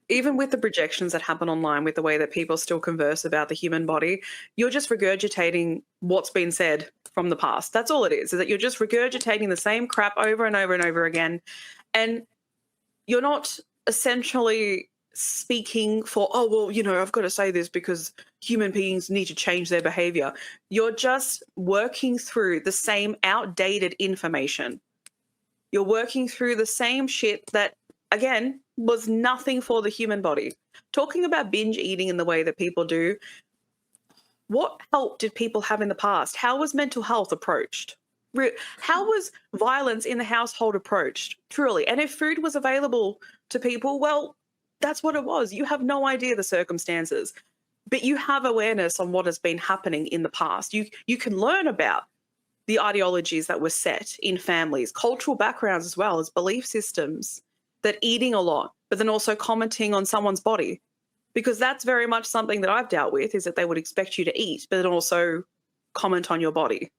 Even with the projections that happen online, with the way that people still converse about the human body, you're just regurgitating what's been said from the past. That's all it is that you're just regurgitating the same crap over and over and over again. And you're not essentially speaking for, oh, well, you know, I've got to say this because human beings need to change their behavior. You're just working through the same outdated information. You're working through the same shit that, again, was nothing for the human body. Talking about binge eating in the way that people do, what help did people have in the past? How was mental health approached? How was violence in the household approached? Truly. And if food was available to people, well, that's what it was. You have no idea the circumstances, but you have awareness on what has been happening in the past. You can learn about the ideologies that were set in families, cultural backgrounds as well as belief systems, that eating a lot, but then also commenting on someone's body, because that's very much something that I've dealt with, is that they would expect you to eat, but then also comment on your body.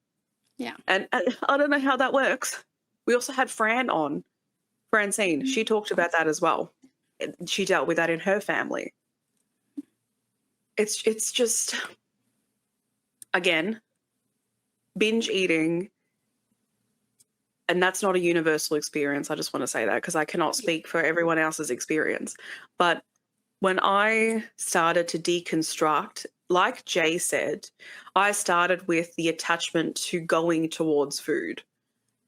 Yeah. And I don't know how that works. We also had Francine. She talked about that as well. She dealt with that in her family. It's just, again, binge eating, and that's not a universal experience. I just want to say that because I cannot speak for everyone else's experience. But when I started to deconstruct, like Jay said, I started with the attachment to going towards food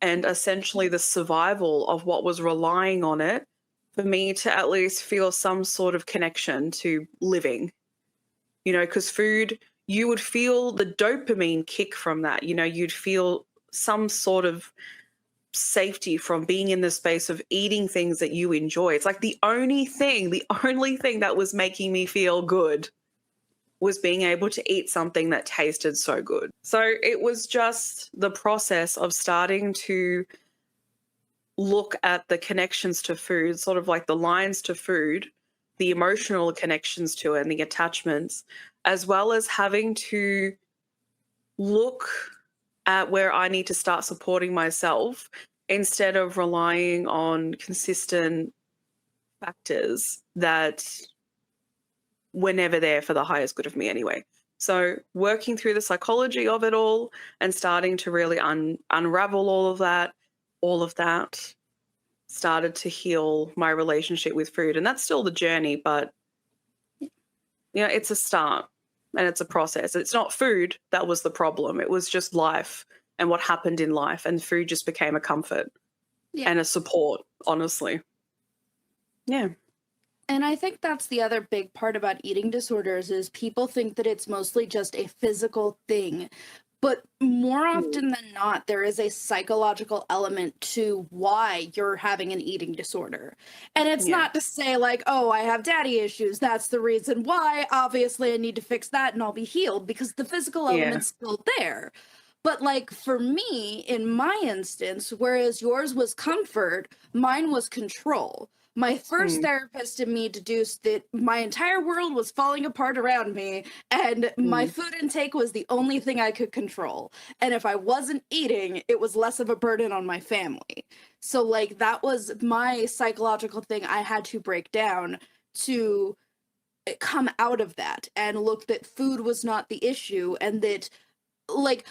and essentially the survival of what was relying on it for me to at least feel some sort of connection to living. You know, because food, you would feel the dopamine kick from that. You know, you'd feel some sort of safety from being in the space of eating things that you enjoy. It's like the only thing that was making me feel good was being able to eat something that tasted so good. So it was just the process of starting to look at the connections to food, sort of like the lines to food, the emotional connections to it and the attachments, as well as having to look at where I need to start supporting myself instead of relying on consistent factors that were never there for the highest good of me anyway. So working through the psychology of it all and starting to really unravel all of that started to heal my relationship with food. And that's still the journey, but you know, it's a start and it's a process. It's not food that was the problem. It was just life and what happened in life, and food just became a comfort and a support, honestly. Yeah. And I think that's the other big part about eating disorders is people think that it's mostly just a physical thing. But more often than not, there is a psychological element to why you're having an eating disorder. And it's not to say like, oh, I have daddy issues. That's the reason why. Obviously, I need to fix that and I'll be healed, because the physical element's still there. But like for me, in my instance, whereas yours was comfort, mine was control. My first therapist and me deduced that my entire world was falling apart around me, and my food intake was the only thing I could control. And if I wasn't eating, it was less of a burden on my family. So like that was my psychological thing I had to break down to come out of that and look that food was not the issue, and that like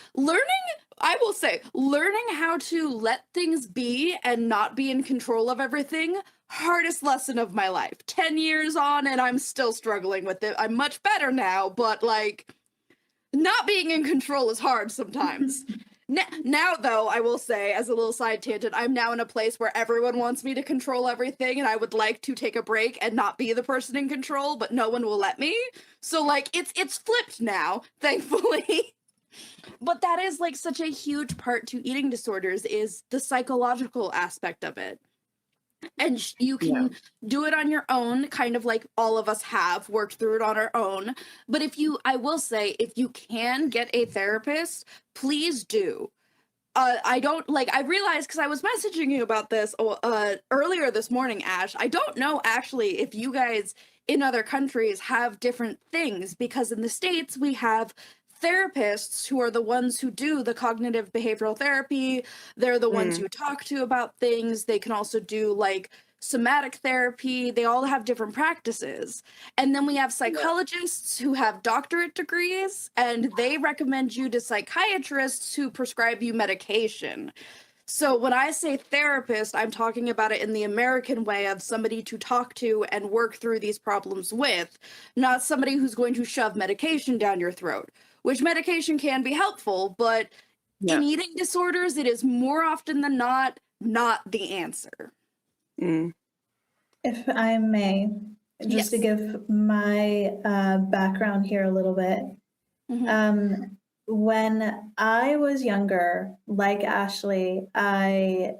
I will say, learning how to let things be and not be in control of everything, hardest lesson of my life. 10 years on and I'm still struggling with it. I'm much better now, but like not being in control is hard sometimes. Now, though, I will say, as a little side tangent, I'm now in a place where everyone wants me to control everything, and I would like to take a break and not be the person in control, but no one will let me. So, like, it's flipped now, thankfully. But that is, like, such a huge part to eating disorders, is the psychological aspect of it. And you can do it on your own, kind of like all of us have worked through it on our own. But I will say, if you can get a therapist, please do. I realized, because I was messaging you about this earlier this morning, Ash, I don't know actually if you guys in other countries have different things, because in the States we have therapists who are the ones who do the cognitive behavioral therapy. They're the ones who talk to about things. They can also do like somatic therapy. They all have different practices. And then we have psychologists who have doctorate degrees, and they recommend you to psychiatrists who prescribe you medication. So when I say therapist, I'm talking about it in the American way of somebody to talk to and work through these problems with, not somebody who's going to shove medication down your throat. Which medication can be helpful, but in eating disorders, it is more often than not the answer. If I may, just to give my background here a little bit. When I was younger, like Ashley, I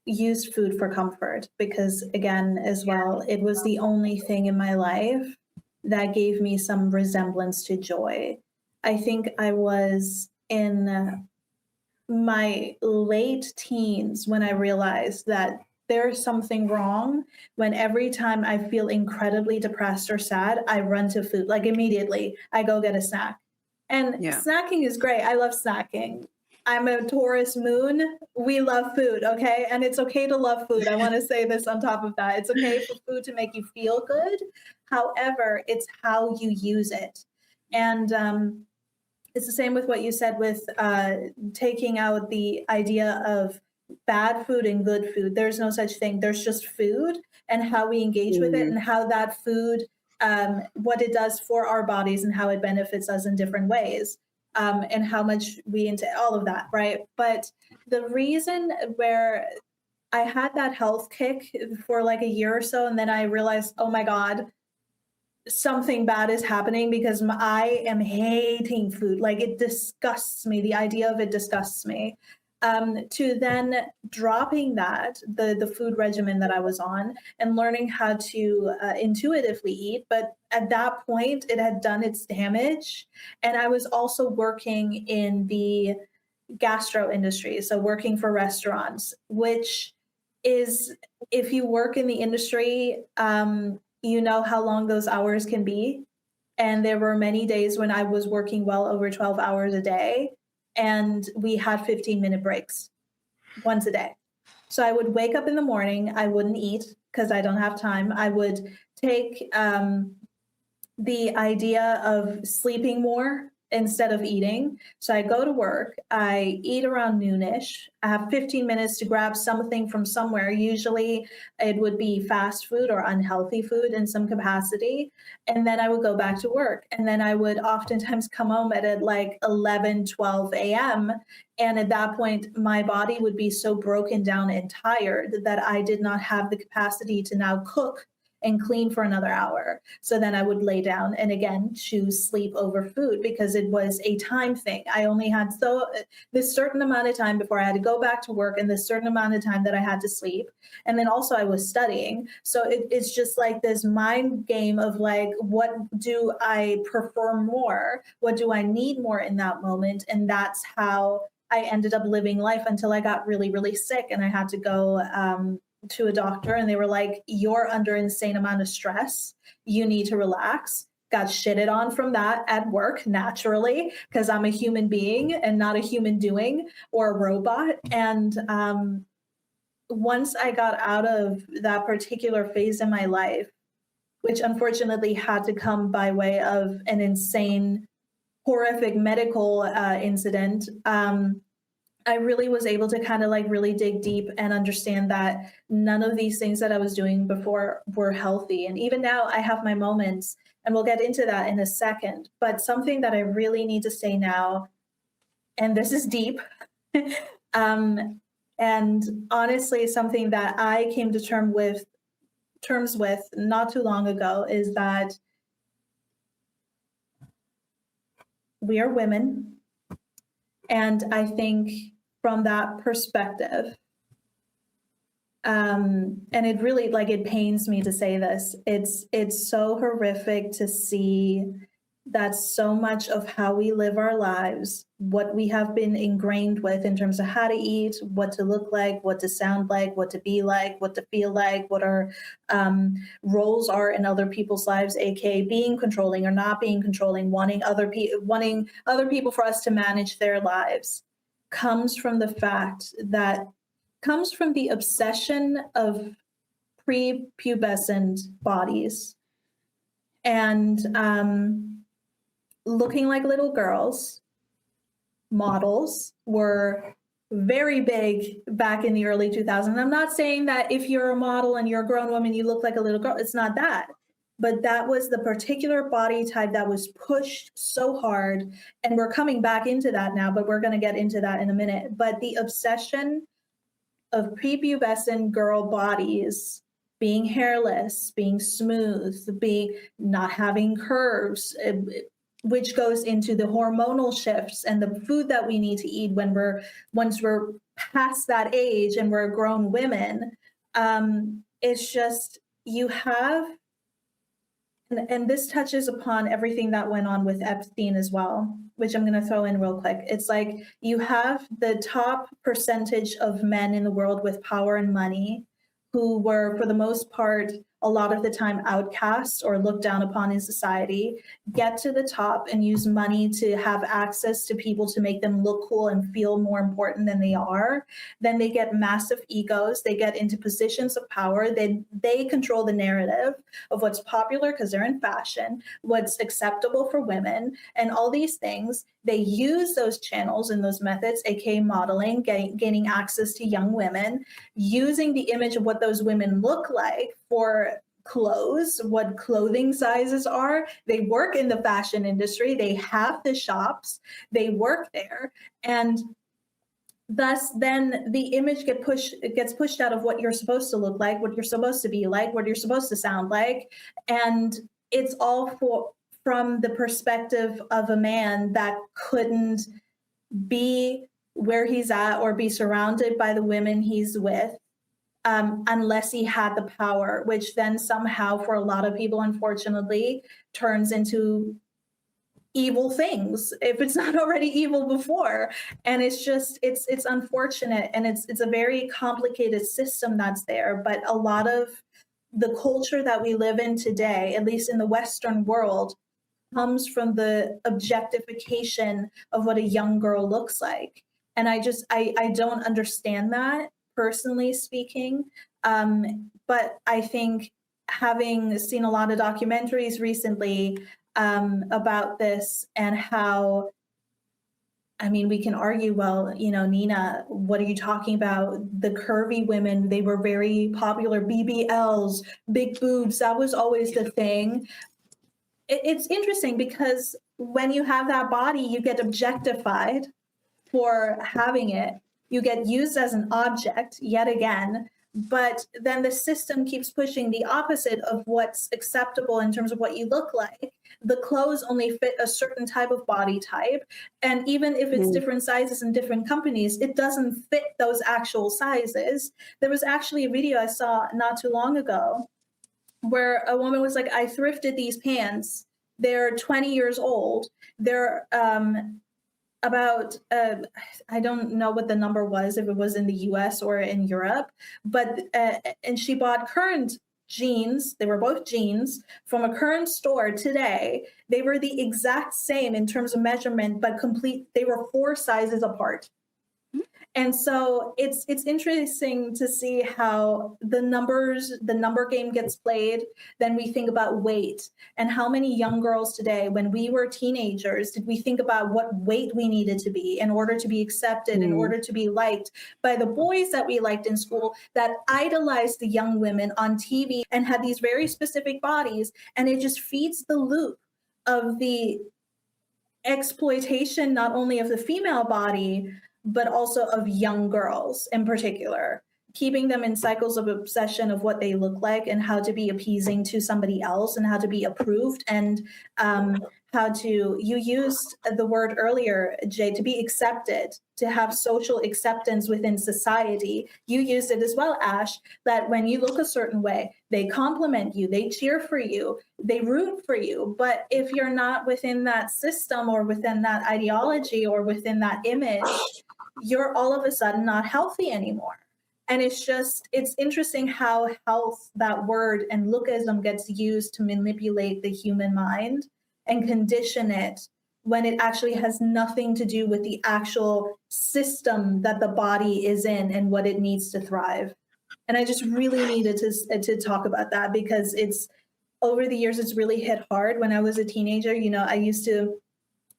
used food for comfort because, again, as well, it was the only thing in my life that gave me some resemblance to joy. I think I was in my late teens when I realized that there's something wrong when every time I feel incredibly depressed or sad, I run to food. Like immediately, I go get a snack. And snacking is great. I love snacking. I'm a Taurus moon. We love food, okay? And it's okay to love food. I want to say this on top of that. It's okay for food to make you feel good. However, it's how you use it. And it's the same with what you said with taking out the idea of bad food and good food. There's no such thing. There's just food and how we engage with it, and how that food, what it does for our bodies and how it benefits us in different ways, and how much we into all of that, right? But the reason where I had that health kick for like a year or so, and then I realized, oh my God, something bad is happening because I am hating food. Like it disgusts me. The idea of it disgusts me. To then dropping that, the food regimen that I was on, and learning how to intuitively eat. But at that point, it had done its damage. And I was also working in the gastro industry. So working for restaurants, which is, if you work in the industry, you know how long those hours can be. And there were many days when I was working well over 12 hours a day, and we had 15-minute breaks once a day. So I would wake up in the morning, I wouldn't eat because I don't have time. I would take the idea of sleeping more instead of eating. So I go to work, I eat around noonish. I have 15 minutes to grab something from somewhere. Usually it would be fast food or unhealthy food in some capacity. And then I would go back to work. And then I would oftentimes come home at like 11, 12 a.m. And at that point, my body would be so broken down and tired that I did not have the capacity to now cook and clean for another hour. So then I would lay down and again choose sleep over food because it was a time thing. I only had this certain amount of time before I had to go back to work, and this certain amount of time that I had to sleep. And then also I was studying. So it's just like this mind game of like, what do I prefer more? What do I need more in that moment? And that's how I ended up living life until I got really, really sick and I had to go to a doctor, and they were like, you're under insane amount of stress. You need to relax. Got shitted on from that at work naturally, because I'm a human being and not a human doing or a robot. And once I got out of that particular phase in my life, which unfortunately had to come by way of an insane, horrific medical incident, I really was able to kind of like really dig deep and understand that none of these things that I was doing before were healthy. And even now I have my moments, and we'll get into that in a second. But something that I really need to say now, and this is deep, and honestly, something that I came to terms with not too long ago, is that we are women. And I think from that perspective, and it really, like, it pains me to say this, it's so horrific to see that so much of how we live our lives, what we have been ingrained with in terms of how to eat, what to look like, what to sound like, what to be like, what to feel like, what our roles are in other people's lives, aka being controlling or not being controlling, wanting other people for us to manage their lives, comes from the obsession of prepubescent bodies and looking like little girls. Models were very big back in the early 2000s. I'm not saying that if you're a model and you're a grown woman, you look like a little girl. It's not that. But that was the particular body type that was pushed so hard. And we're coming back into that now, but we're going to get into that in a minute. But the obsession of prepubescent girl bodies being hairless, being smooth, being not having curves, which goes into the hormonal shifts and the food that we need to eat once we're past that age and we're grown women. It's just, you have, and this touches upon everything that went on with Epstein as well, which I'm going to throw in real quick. It's like you have the top percentage of men in the world with power and money who were, for the most part, a lot of the time outcasts or looked down upon in society, get to the top and use money to have access to people to make them look cool and feel more important than they are. Then they get massive egos. They get into positions of power. They control the narrative of what's popular because they're in fashion, what's acceptable for women, and all these things. They use those channels and those methods, aka modeling, gaining access to young women, using the image of what those women look like for clothes, what clothing sizes are. They work in the fashion industry. They have the shops. They work there. And thus, then the image gets pushed out of what you're supposed to look like, what you're supposed to be like, what you're supposed to sound like. And it's all from the perspective of a man that couldn't be where he's at or be surrounded by the women he's with unless he had the power, which then somehow for a lot of people, unfortunately, turns into evil things if it's not already evil before. And it's just, it's unfortunate, and it's a very complicated system that's there. But a lot of the culture that we live in today, at least in the Western world, comes from the objectification of what a young girl looks like. And I don't understand that, personally speaking. But I think, having seen a lot of documentaries recently about this, and how, I mean, we can argue, well, Nina, what are you talking about? The curvy women, they were very popular, BBLs, big boobs, that was always the thing. It's interesting because when you have that body, you get objectified for having it. You get used as an object yet again, but then the system keeps pushing the opposite of what's acceptable in terms of what you look like. The clothes only fit a certain type of body type. And even if it's different sizes in different companies, it doesn't fit those actual sizes. There was actually a video I saw not too long ago where a woman was like, I thrifted these pants. They're 20 years old. They're about, I don't know what the number was, if it was in the US or in Europe, but, and she bought current jeans. They were both jeans from a current store today. They were the exact same in terms of measurement, but they were 4 sizes apart. And so it's interesting to see how the number game gets played. Then we think about weight, and how many young girls today, when we were teenagers, did we think about what weight we needed to be in order to be accepted, in order to be liked by the boys that we liked in school, that idolized the young women on TV and had these very specific bodies. And it just feeds the loop of the exploitation, not only of the female body, but also of young girls in particular, keeping them in cycles of obsession of what they look like and how to be appeasing to somebody else and how to be approved, and you used the word earlier, Jay, to be accepted, to have social acceptance within society. You used it as well, Ash, that when you look a certain way, they compliment you, they cheer for you, they root for you. But if you're not within that system or within that ideology or within that image, you're all of a sudden not healthy anymore. And it's interesting how health, that word, and lookism gets used to manipulate the human mind and condition it, when it actually has nothing to do with the actual system that the body is in and what it needs to thrive. And I just really needed to talk about that, because it's, over the years, it's really hit hard. When I was a teenager, I used to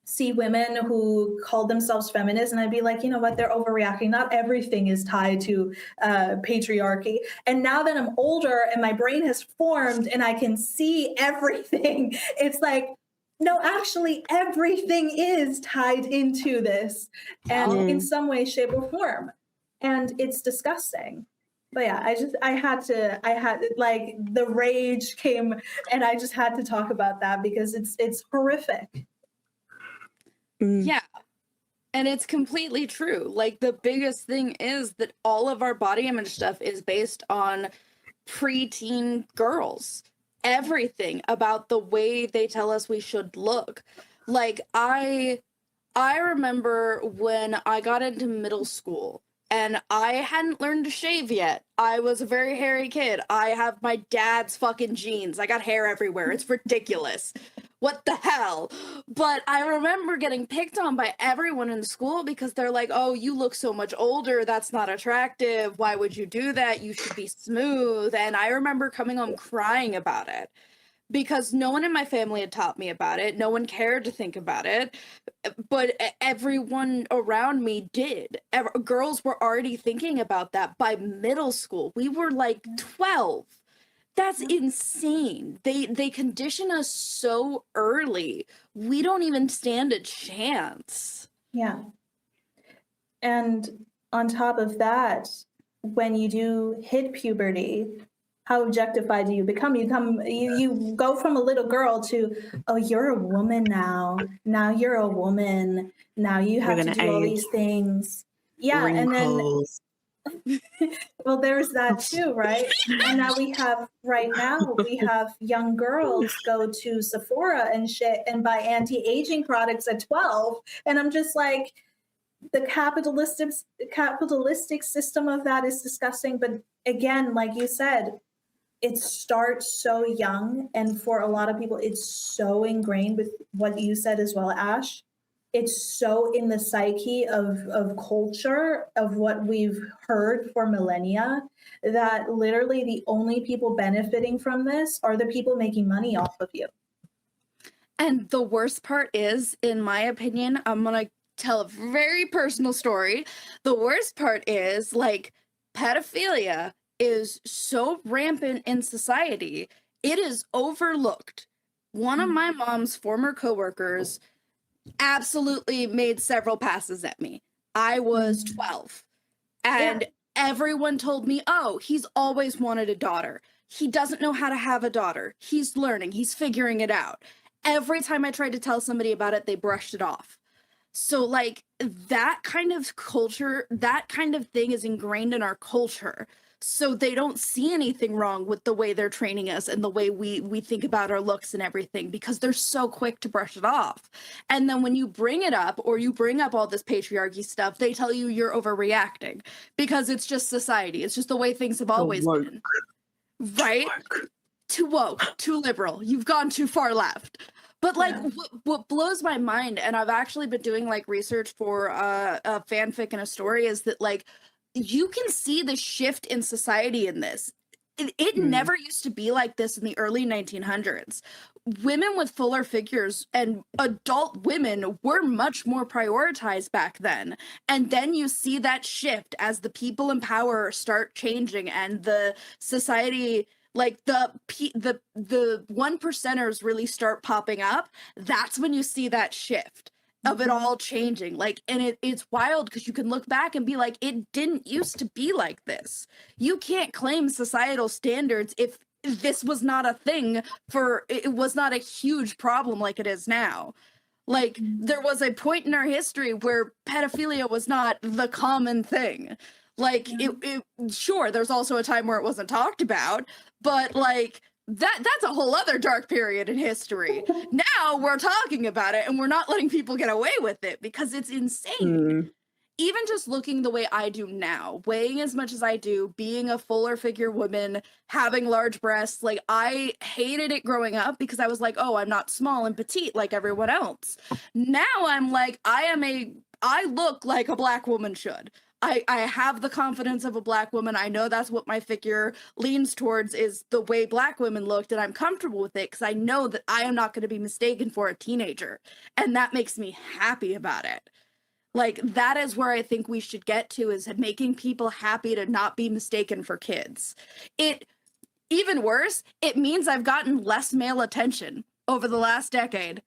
see women who called themselves feminists, and I'd be like, you know what, they're overreacting. Not everything is tied to patriarchy. And now that I'm older and my brain has formed and I can see everything, it's like, no, actually, everything is tied into this, and in some way, shape, or form. And it's disgusting. But yeah, I had like, the rage came, and I just had to talk about that because it's horrific. Yeah. And it's completely true. Like, the biggest thing is that all of our body image stuff is based on preteen girls. Everything about the way they tell us we should look. Like, I remember when I got into middle school and I hadn't learned to shave yet. I was a very hairy kid. I have my dad's fucking genes. I got hair everywhere. It's ridiculous. What the hell? But I remember getting picked on by everyone in school because they're like, oh, you look so much older. That's not attractive. Why would you do that? You should be smooth. And I remember coming home crying about it because no one in my family had taught me about it. No one cared to think about it. But everyone around me did. Girls were already thinking about that by middle school. We were like 12. That's insane. They condition us so early. We don't even stand a chance. Yeah. And on top of that, when you do hit puberty, how objectified do you become? You go from a little girl to, oh, you're a woman now. Now you're a woman. Now you have to do all these things. Yeah. Wrinkles. And then well, there's that too, right? And now we have young girls go to Sephora and shit and buy anti-aging products at 12. And I'm just like, the capitalistic system of that is disgusting. But again, like you said, it starts so young. And for a lot of people, it's so ingrained with what you said as well, Ash. It's so in the psyche of culture, of what we've heard for millennia, that literally the only people benefiting from this are the people making money off of you. And the worst part is, in my opinion, I'm going to tell a very personal story. The worst part is, like, pedophilia is so rampant in society, it is overlooked. One of my mom's former coworkers absolutely made several passes at me. I was 12. And everyone told me, oh, he's always wanted a daughter. He doesn't know how to have a daughter. He's learning. He's figuring it out. Every time I tried to tell somebody about it, they brushed it off. So, like, that kind of culture, that kind of thing is ingrained in our culture. So they don't see anything wrong with the way they're training us and the way we think about our looks and everything, because they're so quick to brush it off. And then when you bring it up, or you bring up all this patriarchy stuff, they tell you you're overreacting because it's just society. It's just the way things have always been. Right? Too woke, too liberal. You've gone too far left. But like Yeah. what blows my mind, and I've actually been doing like research for a fanfic and a story, is that like you can see the shift in society in this. It never used to be like this in the early 1900s. Women with fuller figures and adult women were much more prioritized back then. And then you see that shift as the people in power start changing and the society, like the one percenters really start popping up. That's when you see that shift of it all changing. Like, and it's wild because you can look back and be like, it didn't used to be like this. You can't claim societal standards if this was not a thing, for it was not a huge problem like it is now. Like, there was a point in our history where pedophilia was not the common thing. Like, it sure, there's also a time where it wasn't talked about, but like that's a whole other dark period in history. Now we're talking about it and we're not letting people get away with it because it's insane. Even just looking the way I do now, weighing as much as I do, being a fuller figure woman, having large breasts, like I hated it growing up because I was like, oh, I'm not small and petite like everyone else. Now I'm like, I look like a Black woman should. I have the confidence of a Black woman. I know that's what my figure leans towards, is the way Black women looked, and I'm comfortable with it because I know that I am not going to be mistaken for a teenager, and that makes me happy about it. Like, that is where I think we should get to, is making people happy to not be mistaken for kids. Even worse, it means I've gotten less male attention over the last decade.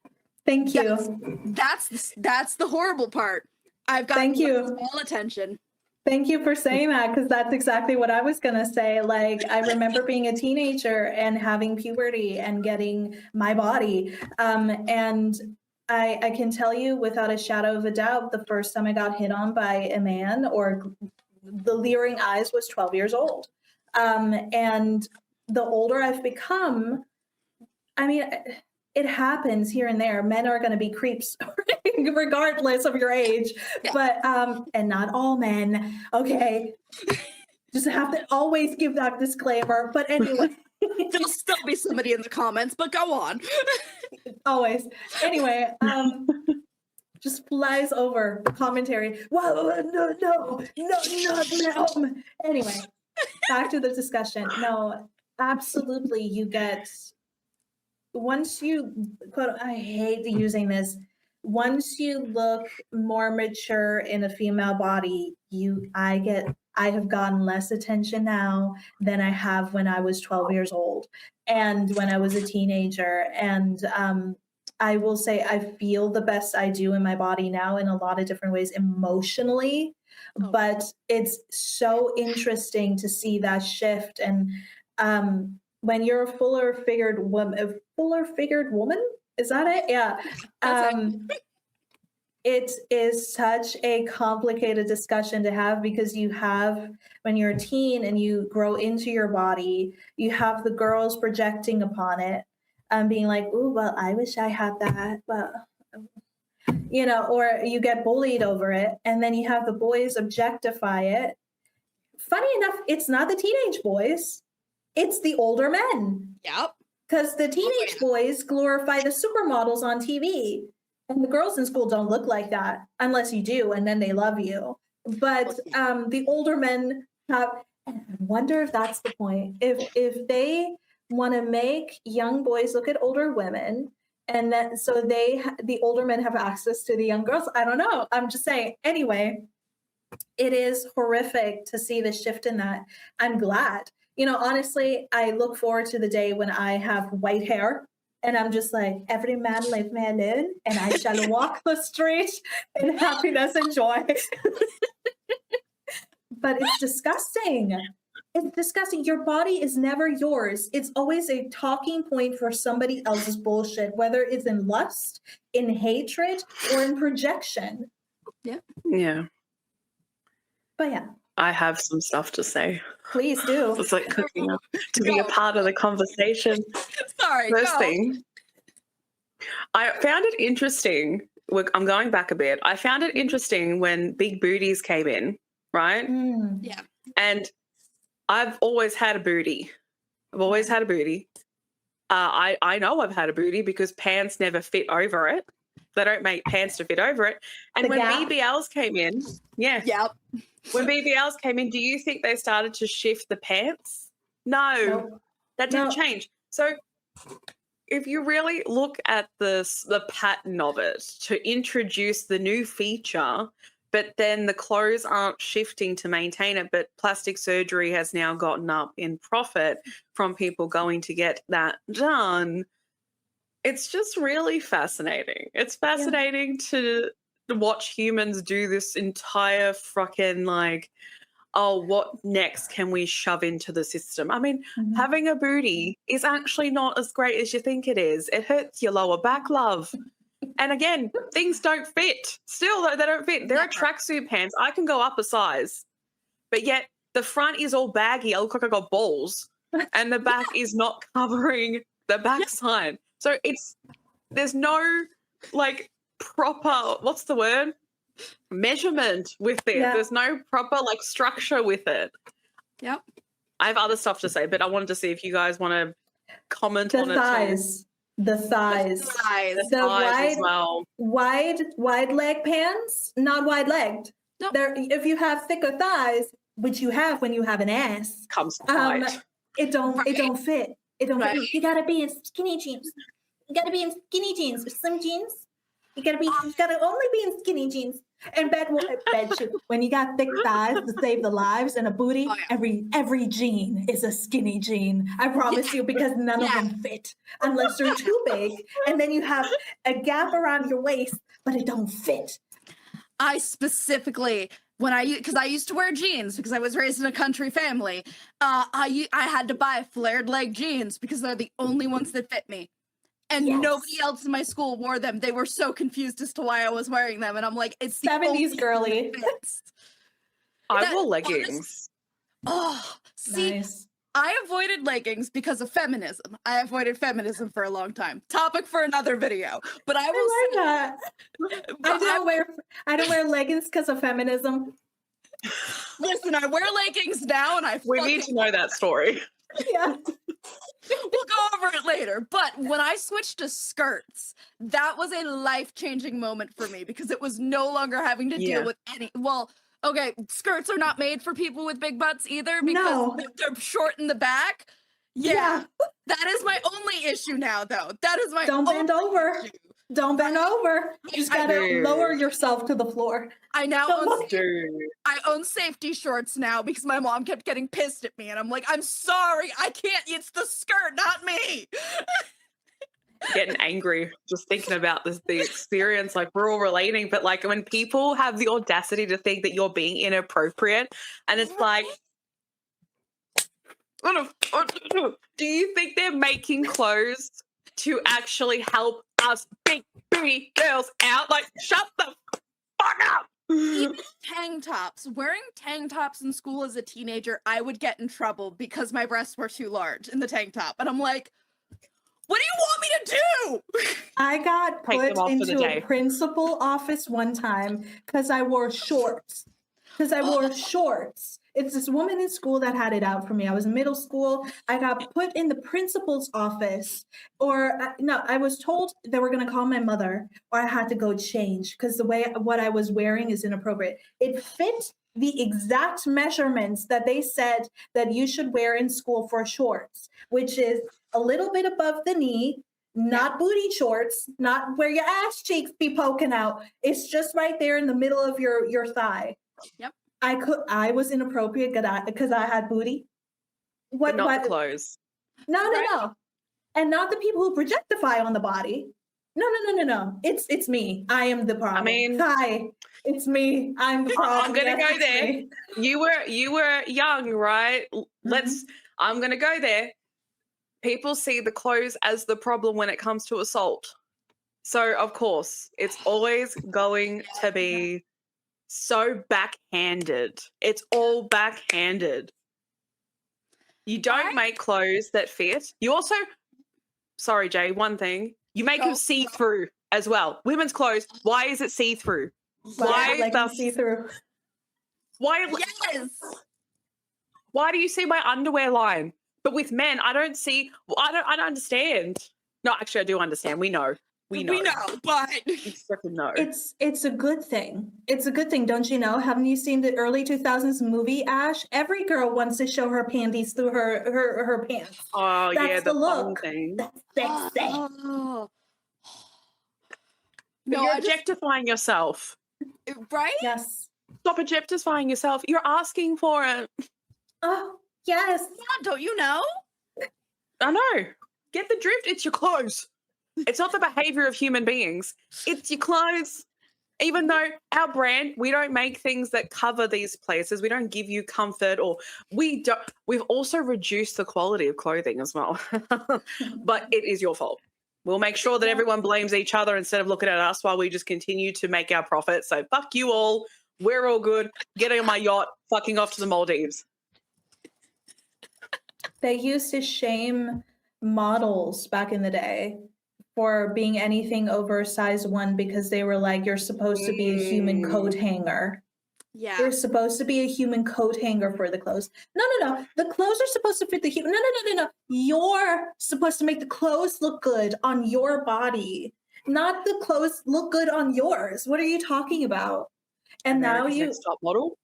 Thank you. That's the horrible part. I've gotten less male attention. Thank you for saying that, because that's exactly what I was going to say. Like, I remember being a teenager and having puberty and getting my body. And I can tell you without a shadow of a doubt, the first time I got hit on by a man or the leering eyes was 12 years old. And the older I've become, I mean, it happens here and there. Men are going to be creeps regardless of your age, but, and not all men. Okay. Just have to always give that disclaimer. But anyway, there'll still be somebody in the comments, but go on. Always. Anyway, just flies over commentary. Wow, no, not now. Anyway, back to the discussion. No, absolutely. You get, once you, quote, I hate using this, once you look more mature in a female body, I have gotten less attention now than I have when I was 12 years old and when I was a teenager. And I will say I feel the best I do in my body now in a lot of different ways emotionally, but it's so interesting to see that shift. And when you're a fuller figured woman, is that it? Yeah. It is such a complicated discussion to have, because you have, when you're a teen and you grow into your body, you have the girls projecting upon it and being like, "Ooh, well, I wish I had that." Well, you know, or you get bullied over it. And then you have the boys objectify it. Funny enough, it's not the teenage boys, it's the older men. Yep. Because the teenage boys glorify the supermodels on TV. And the girls in school don't look like that unless you do, and then they love you. But the older men have, I wonder if that's the point. If they want to make young boys look at older women, and then so the older men have access to the young girls. I don't know. I'm just saying. Anyway, it is horrific to see the shift in that. I'm glad. You know, honestly, I look forward to the day when I have white hair. And I'm just like, every man leave me alone, and I shall walk the street in happiness and joy. But it's disgusting. It's disgusting. Your body is never yours. It's always a talking point for somebody else's bullshit, whether it's in lust, in hatred, or in projection. Yeah. Yeah. But yeah. I have some stuff to say. Please do. It's like cooking up to be a part of the conversation. Sorry. First thing, I found it interesting. I'm going back a bit. I found it interesting when big booties came in, right? Yeah. And I've always had a booty. I know I've had a booty because pants never fit over it. They don't make pants to fit over it. And The when gap? BBLs came in, Yep. when BBLs came in, do you think they started to shift the pants? No, Nope. that didn't No. change. So if you really look at the pattern of it, to introduce the new feature, but then the clothes aren't shifting to maintain it, but plastic surgery has now gotten up in profit from people going to get that done. It's just really fascinating. It's fascinating to watch humans do this entire fucking like, oh, what next can we shove into the system? I mean, Mhm. having a booty is actually not as great as you think it is. It hurts your lower back, love. And again, things don't fit. Still, they don't fit. There are tracksuit pants. I can go up a size, but yet the front is all baggy. I look like I got balls, and the back is not covering the backside. So there's no like proper, what's the word? Measurement with it. Yeah. There's no proper like structure with it. Yep. I have other stuff to say, but I wanted to see if you guys want to comment The on it. thighs. The thighs. The Size. The thighs as well. wide leg pants, not wide legged. Nope. There, if you have thicker thighs, which you have when you have an ass, Comes tight. it don't fit. It don't Right. fit. You gotta be in skinny jeans. You gotta be in skinny jeans or slim jeans. You gotta only be in skinny jeans. And bed shoes. When you got thick thighs to save the lives and a booty, Oh, yeah. every jean is a skinny jean. I promise you, because none of them fit unless they're too big. And then you have a gap around your waist, but it don't fit. I specifically, because I used to wear jeans because I was raised in a country family, I had to buy flared leg jeans because they're the only ones that fit me. And Yes. nobody else in my school wore them. They were so confused as to why I was wearing them. And I'm like, it's the 70s only girly. that fits. I that- wore leggings. Oh, see, Nice. I avoided leggings because of feminism. I avoided feminism for a long time. Topic for another video. But I will I say, like that. I don't wear leggings because of feminism. listen, I wear leggings now and We need to know that story. Yeah. we'll go over it later. But when I switched to skirts, that was a life-changing moment for me because it was no longer having to Yeah. deal with okay, skirts are not made for people with big butts either because No. they're short in the back. Yeah. That is my only issue now, though. That is my Don't bend only over. issue. Don't bend over. You just gotta do. lower yourself to the floor. I now Don't own look- Dude. I own safety shorts now because my mom kept getting pissed at me, and I'm like, I'm sorry, I can't. It's the skirt, not me. Getting angry just thinking about the experience. Like, we're all relating, but like when people have the audacity to think that you're being inappropriate, and it's like, do you think they're making clothes to actually help us big booty girls out? Like, shut the fuck up. Even tank tops. Wearing tank tops in school as a teenager, I would get in trouble because my breasts were too large in the tank top, and I'm like, what do you want me to do? I got Take them put off for the into day. a principal office one time because I wore shorts. It's this woman in school that had it out for me. I was in middle school. I got put in the principal's office, I was told they were going to call my mother, or I had to go change because what I was wearing is inappropriate. It fit the exact measurements that they said that you should wear in school for shorts, which is a little bit above the knee, not booty shorts, not where your ass cheeks be poking out. It's just right there in the middle of your thigh. Yep. I was inappropriate because I had booty. But not the clothes. No. And not the people who projectify on the body. No. It's me. I am the problem. I mean, hi, it's me. I'm the problem. I'm gonna Yes, go it's there. me. You were young, right? I'm gonna go there. People see the clothes as the problem when it comes to assault. So of course, it's always going to be so backhanded. It's all backhanded. You don't make clothes that fit. You also, sorry, Jay, one thing. You make them see-through as well. Women's clothes, why is it see-through? Why the see-through? Why? Yes. Why do you see my underwear line? But with men, I don't see. I don't understand. No, actually, I do understand. We know. We know, but we freaking know. It's a good thing. It's a good thing, don't you know? Haven't you seen the early 2000s movie Ash? Every girl wants to show her panties through her pants. Oh That's yeah, the the look. thing. That's sexy. Oh. But you're objectifying yourself. Right? Yes. Stop objectifying yourself. You're asking for it. Oh, yes. Yeah, don't you know? I know. Get the drift. It's your clothes. It's not the behavior of human beings. It's your clothes. Even though our brand, we don't make things that cover these places. We don't give you comfort, or we don't. We've also reduced the quality of clothing as well. But it is your fault. We'll make sure that everyone blames each other instead of looking at us while we just continue to make our profit. So fuck you all. We're all good. Getting on my yacht, fucking off to the Maldives. They used to shame models back in the day for being anything over size 1 because they were like, you're supposed to be a human coat hanger. Yeah. You're supposed to be a human coat hanger for the clothes. No. The clothes are supposed to fit the human. No. You're supposed to make the clothes look good on your body, not the clothes look good on yours. What are you talking about? And America's now Next Top Model.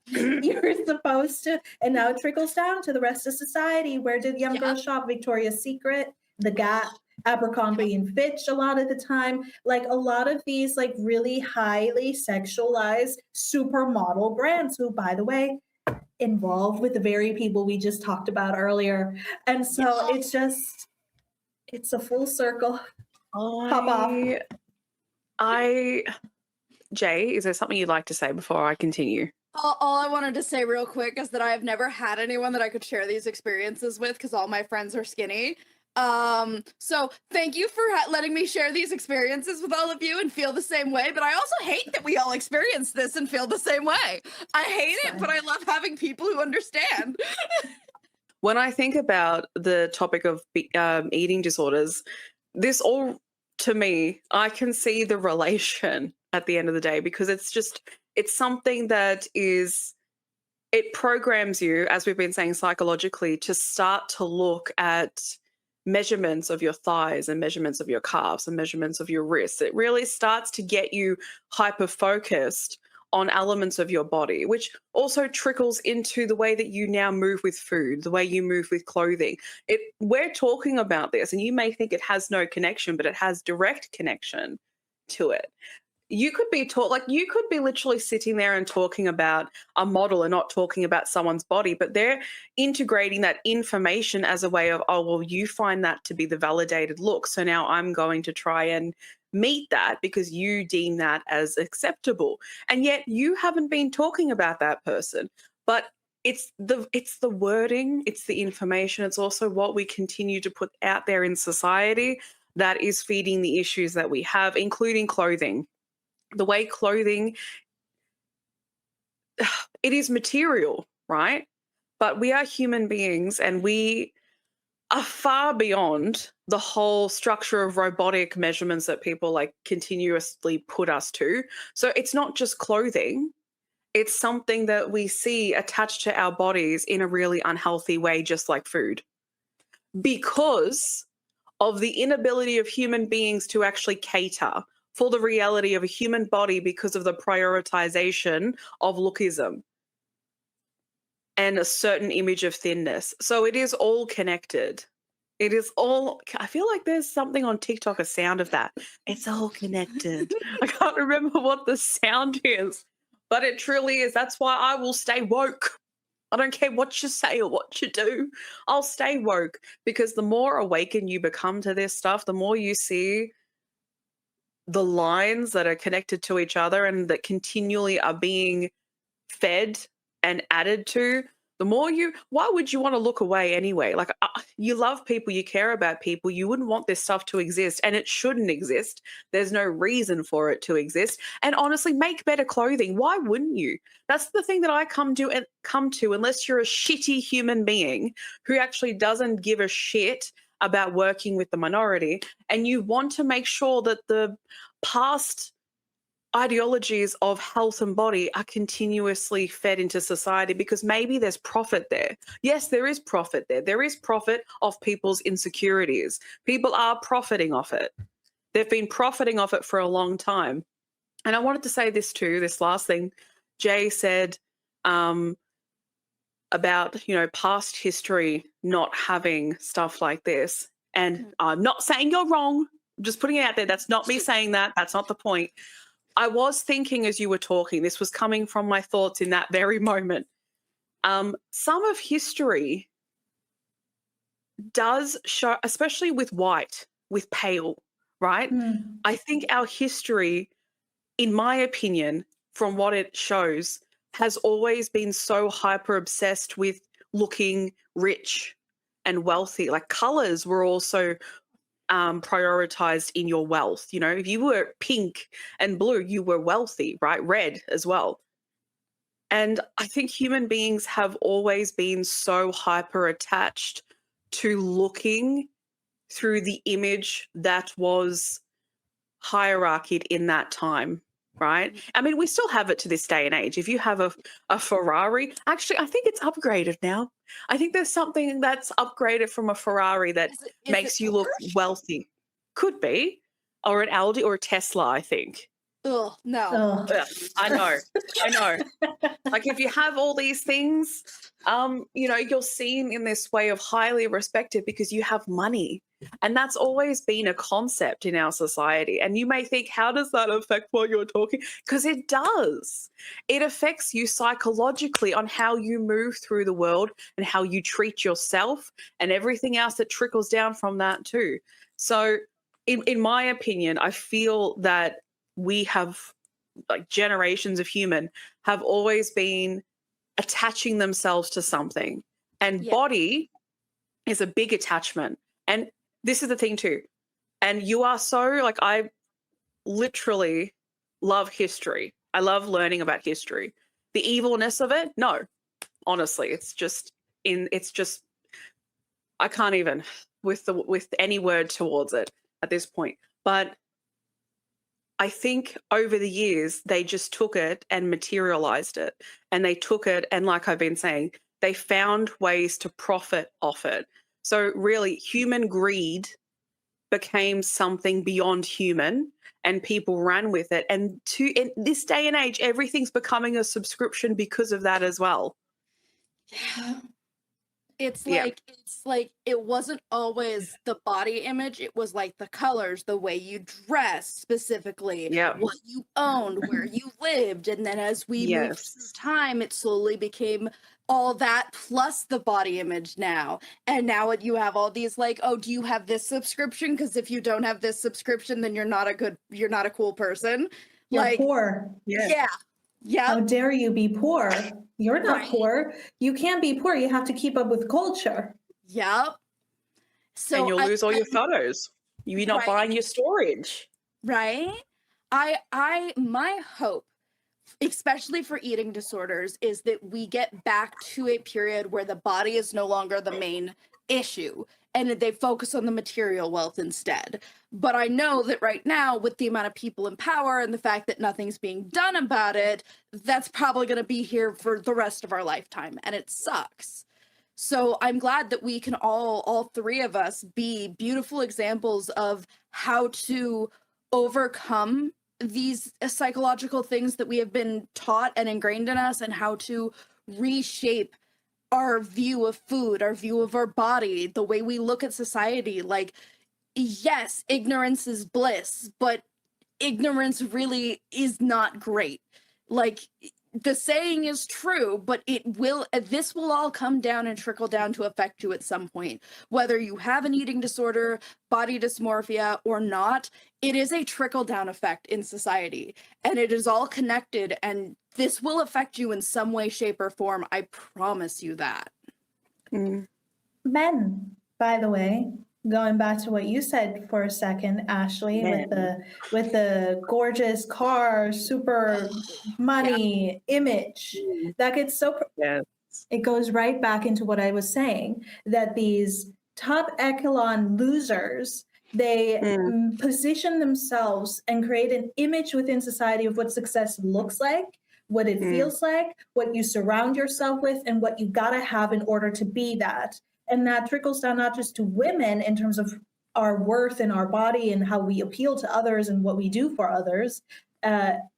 you're supposed to, and now it trickles down to the rest of society. Where did young girls shop? Victoria's Secret, The Gap, Abercrombie and Fitch a lot of the time. Like a lot of these like really highly sexualized supermodel brands who, by the way, involved with the very people we just talked about earlier. And so it's a full circle. Hop off. Jay, is there something you'd like to say before I continue? All I wanted to say real quick is that I have never had anyone that I could share these experiences with because all my friends are skinny. So thank you for letting me share these experiences with all of you and feel the same way. But I also hate that we all experience this and feel the same way. I hate it, but I love having people who understand. When I think about the topic of eating disorders, this all, to me, I can see the relation at the end of the day, because it's something that it programs you, as we've been saying, psychologically, to start to look at measurements of your thighs and measurements of your calves and measurements of your wrists. It really starts to get you hyper-focused on elements of your body, which also trickles into the way that you now move with food, the way you move with clothing. We're talking about this, and you may think it has no connection, but it has direct connection to it. You could be you could be literally sitting there and talking about a model and not talking about someone's body, but they're integrating that information as a way of, oh, well, you find that to be the validated look, so now I'm going to try and meet that because you deem that as acceptable. And yet you haven't been talking about that person. But it's the wording, it's the information, it's also what we continue to put out there in society that is feeding the issues that we have, including clothing. The way clothing, it is material, right? But we are human beings, and we are far beyond the whole structure of robotic measurements that people like continuously put us to. So it's not just clothing. It's something that we see attached to our bodies in a really unhealthy way, just like food, because of the inability of human beings to actually cater for the reality of a human body because of the prioritization of lookism and a certain image of thinness. So it is all connected. It is all, I feel like there's something on TikTok, a sound of that. It's all connected. I can't remember what the sound is, but it truly is. That's why I will stay woke. I don't care what you say or what you do. I'll stay woke, because the more awakened you become to this stuff, the more you see the lines that are connected to each other and that continually are being fed and added to, the more why would you want to look away anyway? Like, you love people, you care about people, you wouldn't want this stuff to exist, and it shouldn't exist. There's no reason for it to exist. And honestly, make better clothing. Why wouldn't you? That's the thing that I come to, unless you're a shitty human being who actually doesn't give a shit about working with the minority, and you want to make sure that the past ideologies of health and body are continuously fed into society because maybe there's profit there. Yes, there is profit there. There is profit of people's insecurities. People are profiting off it. They've been profiting off it for a long time. And I wanted to say this too, this last thing. Jay said about, past history not having stuff like this. And I'm not saying you're wrong. I'm just putting it out there. That's not me saying that. That's not the point. I was thinking as you were talking, this was coming from my thoughts in that very moment. Some of history does show, especially with white, with pale, right? I think our history, in my opinion, from what it shows, has always been so hyper obsessed with looking rich and wealthy. Like colors were also prioritized in your wealth. If you were pink and blue, you were wealthy, right? Red as well. And I think human beings have always been so hyper attached to looking through the image that was hierarchied in that time, right? I mean, we still have it to this day and age. If you have a Ferrari, actually, I think it's upgraded now. I think there's something that's upgraded from a Ferrari that makes you look wealthy. Could be. Or an Audi or a Tesla, I think. Oh, no. Ugh, I know. Like if you have all these things, you're seen in this way of highly respected because you have money. And that's always been a concept in our society. And you may think, how does that affect what you're talking? Because it does. It affects you psychologically on how you move through the world and how you treat yourself and everything else that trickles down from that too. So in my opinion, I feel that we have, like, generations of human have always been attaching themselves to something. And body is a big attachment. And this is the thing too. And you are so, like, I literally love history. I love learning about history. The evilness of it, no. Honestly, it's just I can't even with any word towards it at this point. But I think over the years, they just took it and materialized it. And they took it and, like I've been saying, they found ways to profit off it. So really, human greed became something beyond human and people ran with it. And in this day and age, everything's becoming a subscription because of that as well. Yeah. It's like it wasn't always the body image. It was like the colors, the way you dress specifically, what you owned, where you lived. And then as we moved through time, it slowly became all that plus the body image now. And now you have all these like, oh, do you have this subscription? Because if you don't have this subscription, then you're not a cool person. You're like poor. Yeah. How dare you be poor? You're not poor. You can't be poor. You have to keep up with culture. Yep. So and you'll lose all your photos. You're not buying your storage. Right. My hope, especially for eating disorders, is that we get back to a period where the body is no longer the main issue and that they focus on the material wealth instead. But I know that right now, with the amount of people in power and the fact that nothing's being done about it, that's probably going to be here for the rest of our lifetime, and it sucks. So I'm glad that we can all three of us, be beautiful examples of how to overcome these psychological things that we have been taught and ingrained in us, and how to reshape our view of food, our view of our body, the way we look at society. Like, yes, ignorance is bliss, but ignorance really is not great. Like, the saying is true, but this will all come down and trickle down to affect you at some point. Whether you have an eating disorder, body dysmorphia, or not, it is a trickle-down effect in society. And it is all connected, and this will affect you in some way, shape, or form. I promise you that. Men, by the way, going back to what you said for a second, Ashley, with the gorgeous car, super money image, that gets so it goes right back into what I was saying, that these top echelon losers They position themselves and create an image within society of what success looks like, what it feels like, what you surround yourself with, and what you gotta have in order to be that. And that trickles down not just to women in terms of our worth and our body and how we appeal to others and what we do for others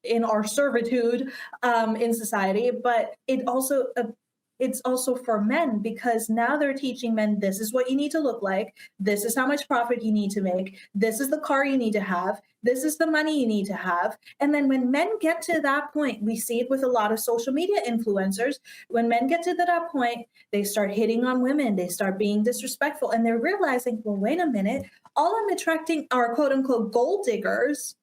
in our servitude in society, but it's also for men, because now they're teaching men, this is what you need to look like, this is how much profit you need to make, this is the car you need to have, this is the money you need to have. And then when men get to that point, we see it with a lot of social media influencers, when men get to that point, they start hitting on women, they start being disrespectful, and they're realizing, well, wait a minute, all I'm attracting are quote unquote gold diggers,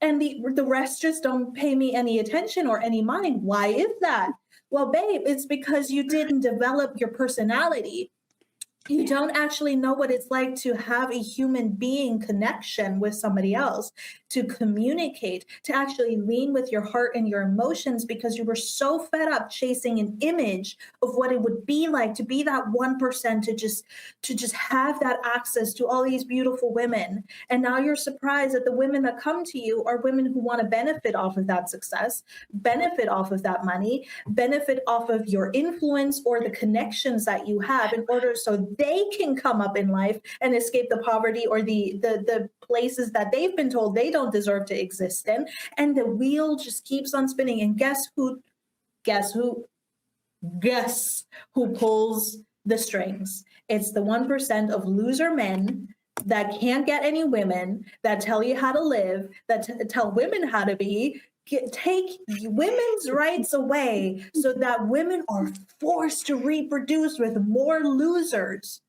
and the rest just don't pay me any attention or any mind. Why is that? Well, babe, it's because you didn't develop your personality. You don't actually know what it's like to have a human being connection with somebody else, to communicate, to actually lean with your heart and your emotions, because you were so fed up chasing an image of what it would be like to be that 1%, to just have that access to all these beautiful women. And now you're surprised that the women that come to you are women who want to benefit off of that success, benefit off of that money, benefit off of your influence or the connections that you have, in order so they can come up in life and escape the poverty or the places that they've been told they don't deserve to exist in. And the wheel just keeps on spinning. And guess who pulls the strings? It's the 1% of loser men that can't get any women, that tell you how to live, that tell women how to be, take women's rights away so that women are forced to reproduce with more losers.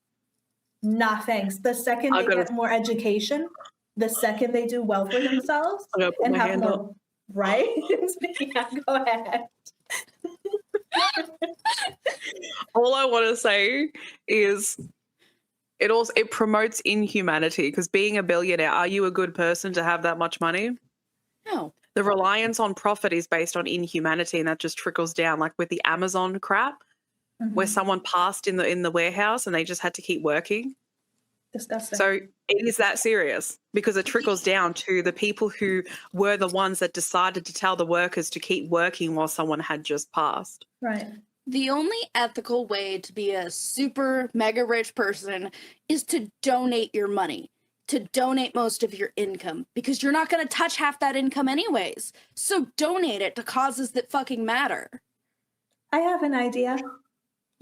Nah, thanks. The second they get more education, the second they do well for themselves and have more, right? Yeah, go ahead. All I want to say is it promotes inhumanity, because being a billionaire, are you a good person to have that much money? No. The reliance on profit is based on inhumanity, and that just trickles down, like with the Amazon crap, where someone passed in the warehouse and they just had to keep working. Disgusting. So it is that serious, because it trickles down to the people who were the ones that decided to tell the workers to keep working while someone had just passed. Right. The only ethical way to be a super mega rich person is to donate your money, to donate most of your income, because you're not going to touch half that income anyways. So donate it to causes that fucking matter. I have an idea.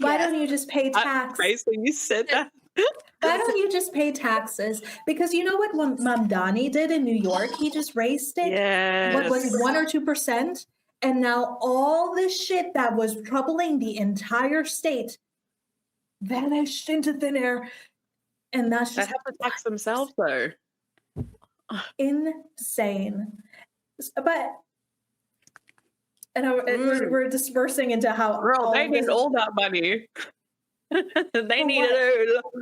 Why don't you just pay tax? Basically, you said that. Why don't you just pay taxes? Because you know what Mamdani did in New York? He just raised it. Yes. What was it, 1 or 2%? And now all this shit that was troubling the entire state vanished into thin air. And that's just— they have to tax themselves, though. Insane. But we're dispersing into how— Girl, they need all that money. They need it all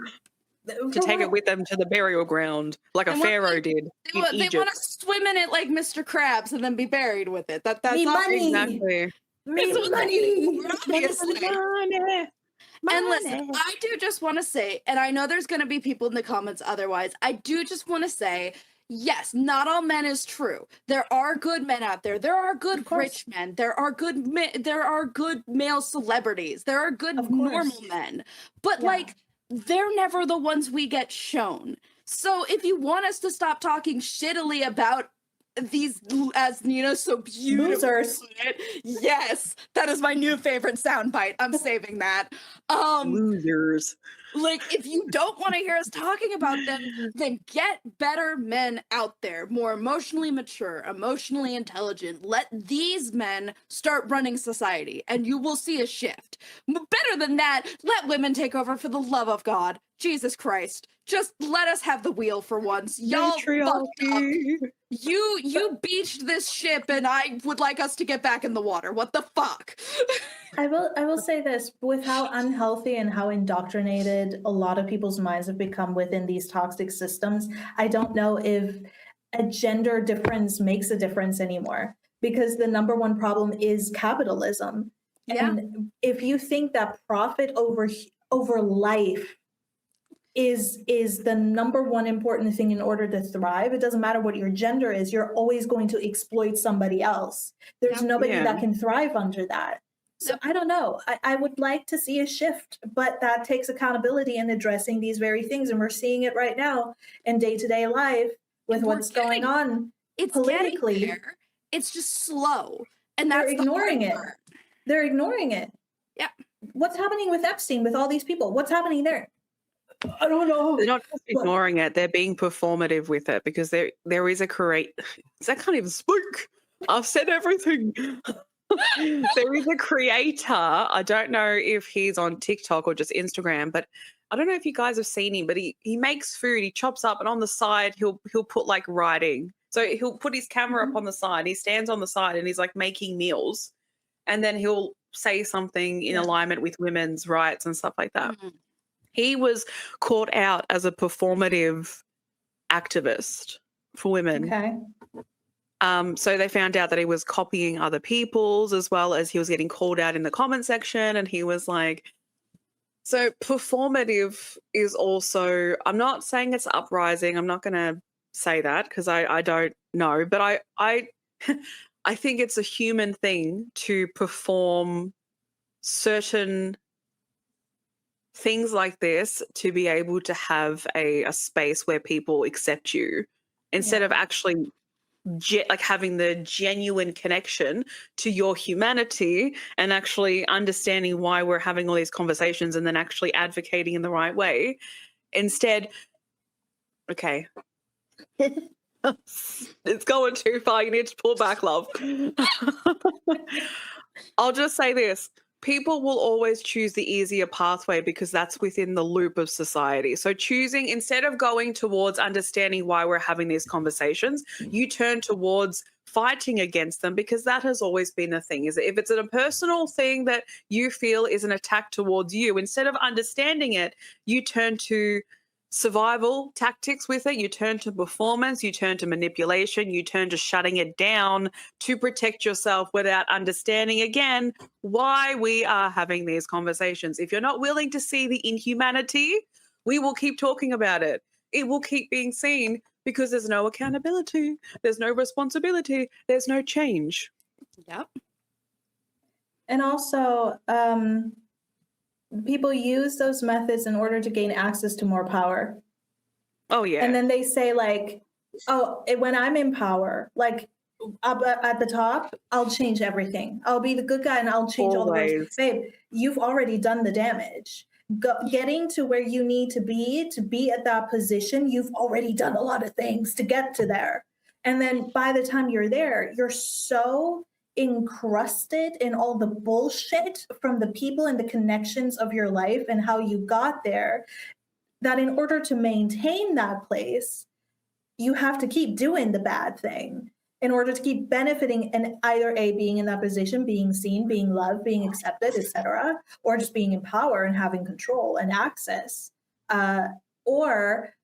to take it with them to the burial ground, like a pharaoh did in Egypt. They want to swim in it like Mr. Krabs and then be buried with it. That's me money. Exactly. Me money. Obviously. And listen, I do just want to say, and I know there's going to be people in the comments otherwise, I do just want to say, yes, not all men is true. There are good men out there. There are good rich men. There are good male celebrities. There are good normal men. But like, they're never the ones we get shown. So if you want us to stop talking shittily about these, as Nina so beautifully losers, put it, yes, that is my new favorite soundbite. I'm saving that. Losers. Like, if you don't want to hear us talking about them, then get better men out there, more emotionally mature, emotionally intelligent. Let these men start running society, and you will see a shift. Better than that, let women take over, for the love of God. Jesus Christ. Just let us have the wheel for once. Y'all fucked up. You beached this ship, and I would like us to get back in the water. What the fuck? I will say this, with how unhealthy and how indoctrinated a lot of people's minds have become within these toxic systems, I don't know if a gender difference makes a difference anymore, because the number one problem is capitalism. Yeah. And if you think that profit over life is the number one important thing in order to thrive. It doesn't matter what your gender is, you're always going to exploit somebody else. There's nobody that can thrive under that. So I don't know. I would like to see a shift, but that takes accountability in addressing these very things. And we're seeing it right now in day-to-day life with what's going on politically. It's just slow. And that's they're ignoring it. Part. They're ignoring it. Yeah. What's happening with Epstein, with all these people? What's happening there? I don't know. They're not just ignoring it, they're being performative with it, because there is a I can't even speak. I've said everything. There is a creator. I don't know if he's on TikTok or just Instagram, but I don't know if you guys have seen him, but he makes food, he chops up, and on the side he'll put like writing. So he'll put his camera up on the side, he stands on the side and he's like making meals, and then he'll say something in alignment with women's rights and stuff like that. Mm-hmm. He was caught out as a performative activist for women. Okay. So they found out that he was copying other people's, as well as he was getting called out in the comment section. And he was like, so performative is also, I'm not saying it's uprising. I'm not going to say that because I don't know. But I think it's a human thing to perform certain things like this to be able to have a space where people accept you, instead of actually like having the genuine connection to your humanity and actually understanding why we're having all these conversations and then actually advocating in the right way. Instead, okay, it's going too far. You need to pull back, love. I'll just say this. People will always choose the easier pathway because that's within the loop of society. So choosing, instead of going towards understanding why we're having these conversations, you turn towards fighting against them, because that has always been the thing. Is if it's a personal thing that you feel is an attack towards you, instead of understanding it, you turn to survival tactics with it, you turn to performance, you turn to manipulation, you turn to shutting it down to protect yourself without understanding, again, why we are having these conversations. If you're not willing to see the inhumanity, we will keep talking about it. It will keep being seen because there's no accountability, there's no responsibility, there's no change. Yep. And also, people use those methods in order to gain access to more power. Oh, yeah. And then they say, like, oh, when I'm in power, like up at the top, I'll change everything. I'll be the good guy and I'll change all the words. Babe, you've already done the damage. Getting to where you need to be at that position, you've already done a lot of things to get to there. And then by the time you're there, you're so encrusted in all the bullshit from the people and the connections of your life and how you got there, that in order to maintain that place, you have to keep doing the bad thing in order to keep benefiting and either being in that position, being seen, being loved, being accepted, etc., or just being in power and having control and access, or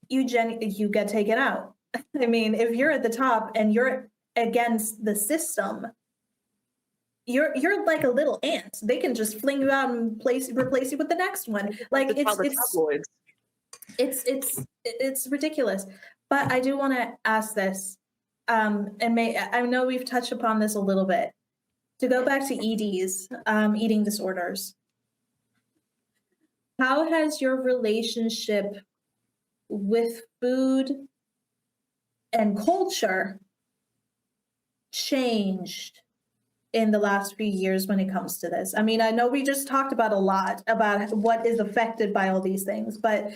you get taken out. I mean, if you're at the top and you're against the system, you're like a little ant. They can just fling you out and replace you with the next one. Like it's ridiculous. But I do want to ask this, and I know we've touched upon this a little bit. To go back to EDs, eating disorders, how has your relationship with food and culture changed in the last few years when it comes to this? I mean, I know we just talked about a lot about what is affected by all these things, but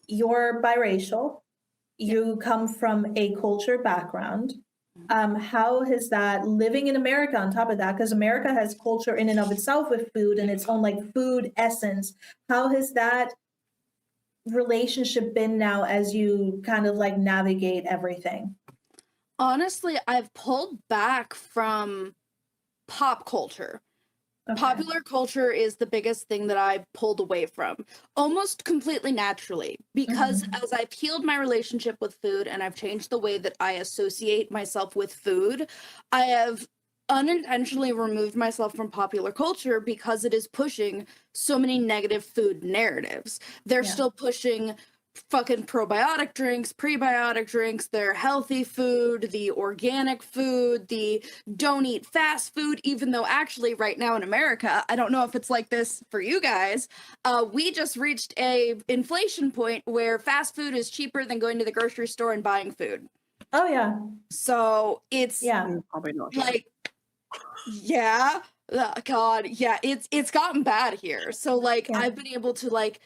you're biracial, you come from a culture background. How has that, living in America on top of that, because America has culture in and of itself with food and its own like food essence, how has that relationship been now as you kind of like navigate everything? Honestly, I've pulled back from pop culture. Okay. Popular culture is the biggest thing that I pulled away from, almost completely naturally, because as I've healed my relationship with food and I've changed the way that I associate myself with food, I have unintentionally removed myself from popular culture because it is pushing so many negative food narratives. They're still pushing fucking probiotic drinks, prebiotic drinks, their healthy food, the organic food, the don't eat fast food, even though actually right now in America, I don't know if it's like this for you guys, we just reached a inflation point where fast food is cheaper than going to the grocery store and buying food. Oh yeah. So it's Probably not. like, yeah, God, yeah, it's gotten bad here. So like I've been able to like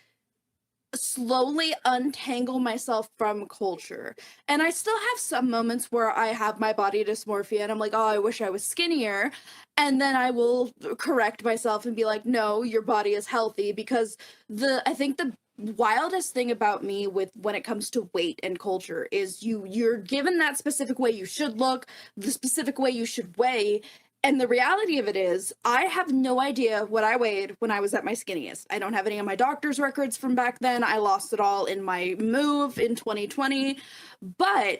slowly untangle myself from culture. And I still have some moments where I have my body dysmorphia and I'm like, oh, I wish I was skinnier. And then I will correct myself and be like, no, your body is healthy, because I think the wildest thing about me with when it comes to weight and culture is you're given that specific way you should look, the specific way you should weigh. And the reality of it is, I have no idea what I weighed when I was at my skinniest. I don't have any of my doctor's records from back then. I lost it all in my move in 2020. But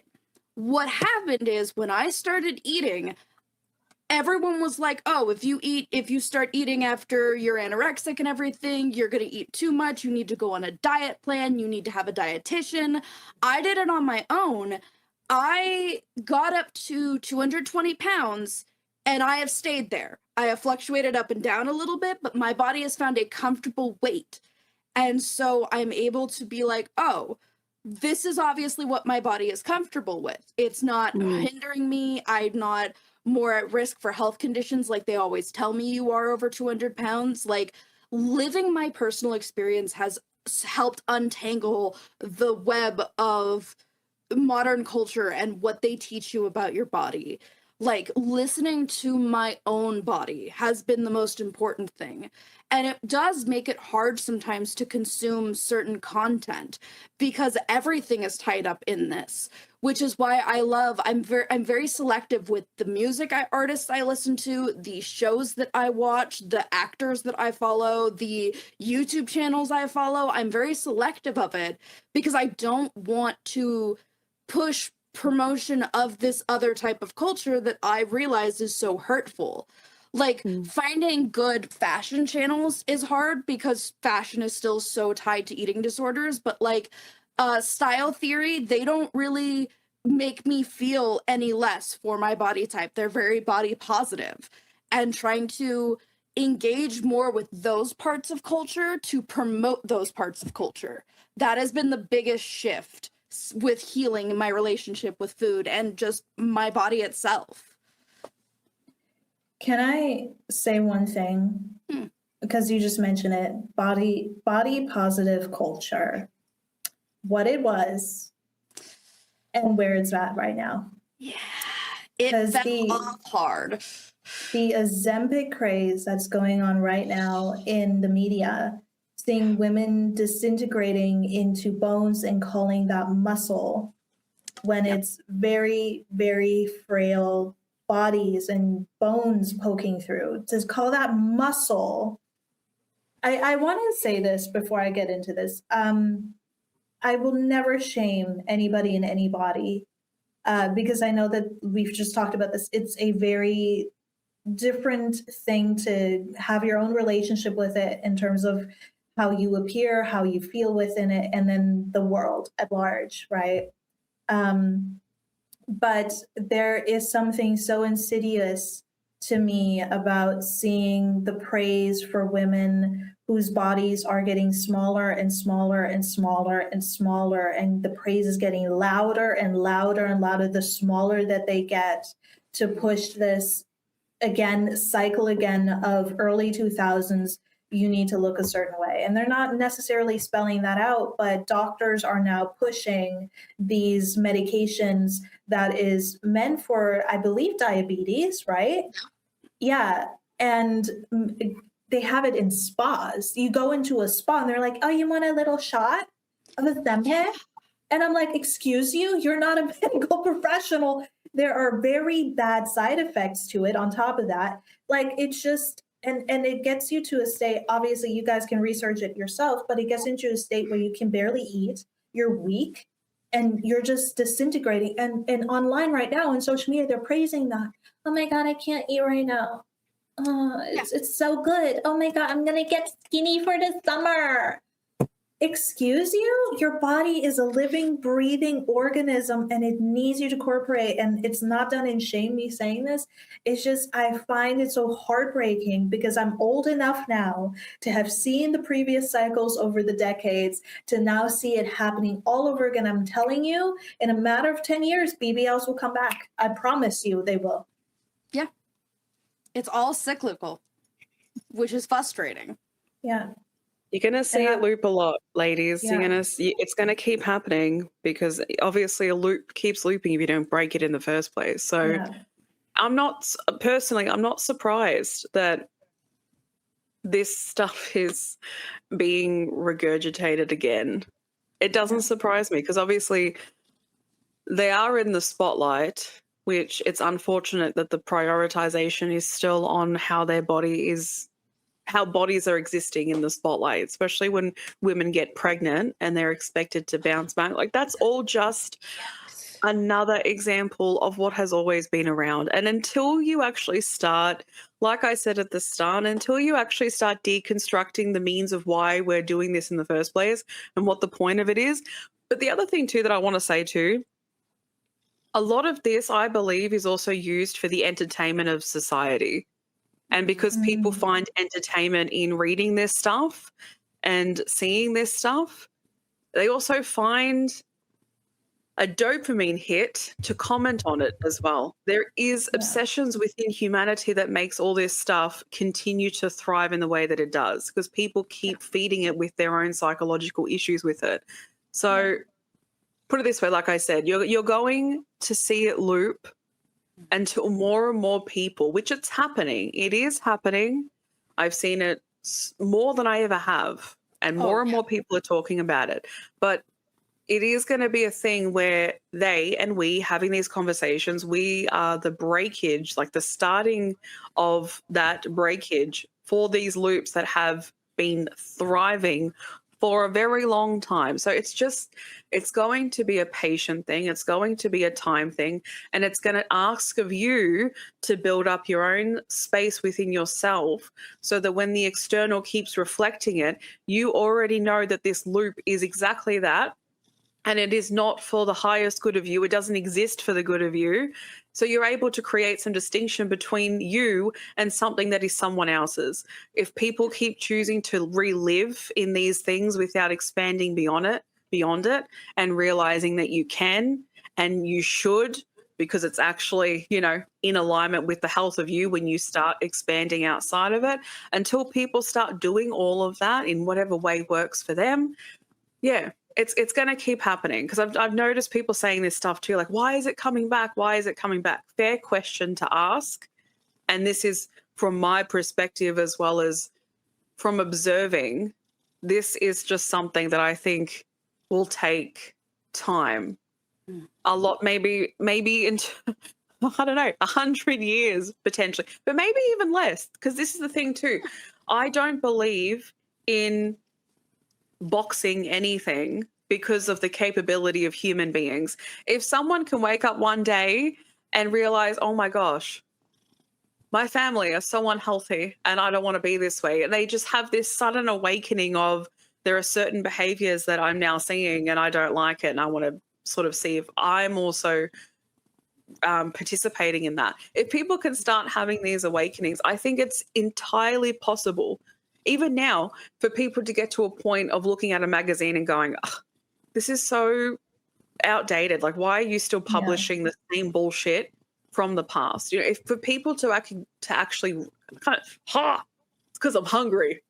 what happened is when I started eating, everyone was like, oh, if you start eating after you're anorexic and everything, you're going to eat too much. You need to go on a diet plan. You need to have a dietitian. I did it on my own. I got up to 220 pounds. And I have stayed there. I have fluctuated up and down a little bit, but my body has found a comfortable weight. And so I'm able to be like, oh, this is obviously what my body is comfortable with. It's not hindering me. I'm not more at risk for health conditions like they always tell me you are over 200 pounds. Like, living my personal experience has helped untangle the web of modern culture and what they teach you about your body. Like, listening to my own body has been the most important thing. And it does make it hard sometimes to consume certain content because everything is tied up in this, which is why I'm very selective with the music artists I listen to, the shows that I watch, the actors that I follow, the YouTube channels I follow. I'm very selective of it because I don't want to push promotion of this other type of culture that I realize is so hurtful. Like, finding good fashion channels is hard because fashion is still so tied to eating disorders, but like style theory, they don't really make me feel any less for my body type. They're very body positive, and trying to engage more with those parts of culture to promote those parts of culture. That has been the biggest shift with healing my relationship with food and just my body itself. Can I say one thing? Because you just mentioned it, body positive culture, what it was and where it's at right now. Yeah, it fell off hard. The Ozempic craze that's going on right now in the media, seeing women disintegrating into bones and calling that muscle when it's very, very frail bodies and bones poking through. To call that muscle. I want to say this before I get into this. I will never shame anybody in any body because I know that we've just talked about this. It's a very different thing to have your own relationship with it in terms of how you appear, how you feel within it, and then the world at large, right? But there is something so insidious to me about seeing the praise for women whose bodies are getting smaller and smaller and smaller and smaller, and the praise is getting louder and louder and louder the smaller that they get, to push this cycle again of early 2000s, you need to look a certain way. And they're not necessarily spelling that out, but doctors are now pushing these medications that is meant for, I believe, diabetes, right? Yeah. And they have it in spas. You go into a spa and they're like, oh, you want a little shot of Ozempic? And I'm like, excuse you, you're not a medical professional. There are very bad side effects to it on top of that. Like, it's just, and it gets you to a state, obviously you guys can research it yourself, but it gets into a state where you can barely eat, you're weak, and you're just disintegrating. And online right now on social media, they're praising that. oh my God, I can't eat right now. It's so good. Oh my God, I'm going to get skinny for the summer. Excuse you? Your body is a living, breathing organism and it needs you to cooperate. And it's not done in shame, me saying this. It's just, I find it so heartbreaking because I'm old enough now to have seen the previous cycles over the decades to now see it happening all over again. I'm telling you, in a matter of 10 years, BBLs will come back. I promise you they will. Yeah. It's all cyclical, which is frustrating. Yeah. You're going to see it loop a lot, ladies. Yeah. It's going to keep happening because obviously a loop keeps looping if you don't break it in the first place. So Yeah. I'm not surprised that this stuff is being regurgitated again. It doesn't surprise me because obviously they are in the spotlight, which it's unfortunate that the prioritization is still on how bodies are existing in the spotlight, especially when women get pregnant and they're expected to bounce back. Like that's all just another example of what has always been around. And until you actually start, like I said at the start, until you actually start deconstructing the means of why we're doing this in the first place and what the point of it is. But the other thing too that I want to say too, a lot of this, I believe, is also used for the entertainment of society. And because people find entertainment in reading this stuff and seeing this stuff, they also find a dopamine hit to comment on it as well. There is obsessions within humanity that makes all this stuff continue to thrive in the way that it does because people keep feeding it with their own psychological issues with it. So put it this way, like I said, you're going to see it loop until more and more people, which it's happening. It is happening. I've seen it more than I ever have, and more and more people are talking about it. But it is going to be a thing where they and we having these conversations, we are the breakage, like the starting of that breakage for these loops that have been thriving for a very long time. So it's going to be a patient thing. It's going to be a time thing. And it's going to ask of you to build up your own space within yourself so that when the external keeps reflecting it, you already know that this loop is exactly that. And it is not for the highest good of you. It doesn't exist for the good of you. So you're able to create some distinction between you and something that is someone else's. If people keep choosing to relive in these things without expanding beyond it and realizing that you can and you should, because it's actually, in alignment with the health of you when you start expanding outside of it, until people start doing all of that in whatever way works for them, it's going to keep happening because I've noticed people saying this stuff too, like, why is it coming back? Why is it coming back? Fair question to ask. And this is from my perspective as well as from observing. This is just something that I think will take time. A lot, maybe into, I don't know, 100 years potentially, but maybe even less, because this is the thing too. I don't believe in boxing anything because of the capability of human beings. If someone can wake up one day and realize, oh my gosh, my family are so unhealthy and I don't want to be this way, and they just have this sudden awakening of there are certain behaviors that I'm now seeing and I don't like it and I want to sort of see if I'm also participating in that. If people can start having these awakenings, I think it's entirely possible even now for people to get to a point of looking at a magazine and going, this is so outdated. Like, why are you still publishing the same bullshit from the past? If for people to actually kind of, it's because I'm hungry.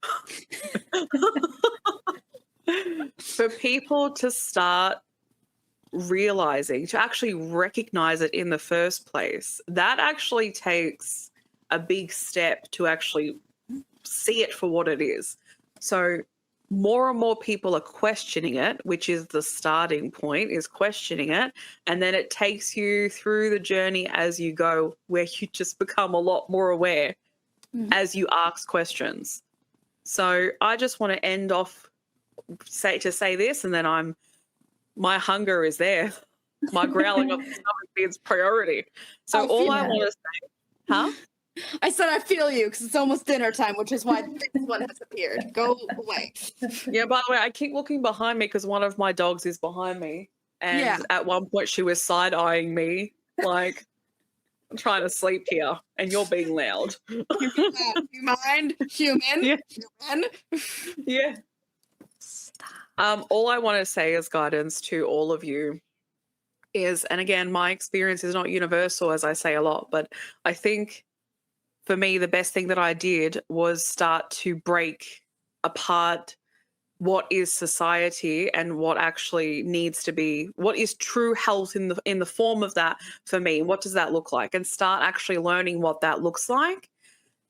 For people to start realizing, to actually recognize it in the first place, that actually takes a big step to actually see it for what it is. So more and more people are questioning it, which is the starting point, is questioning it. And then it takes you through the journey as you go, where you just become a lot more aware as you ask questions. So I just want to end off say this, and then my hunger is there. My growling of the stomach is priority. So all I want to say Huh? I said I feel you because it's almost dinner time, which is why this one has appeared. Go away. Yeah, by the way, I keep looking behind me because one of my dogs is behind me. And at one point she was side-eyeing me, like, I'm trying to sleep here and you're being loud. You mind? Human? Yeah. Human? Yeah. All I want to say as guidance to all of you is, and again, my experience is not universal, as I say a lot, but I think for me, the best thing that I did was start to break apart what is society and what actually needs to be, what is true health in the form of that for me. What does that look like? And start actually learning what that looks like.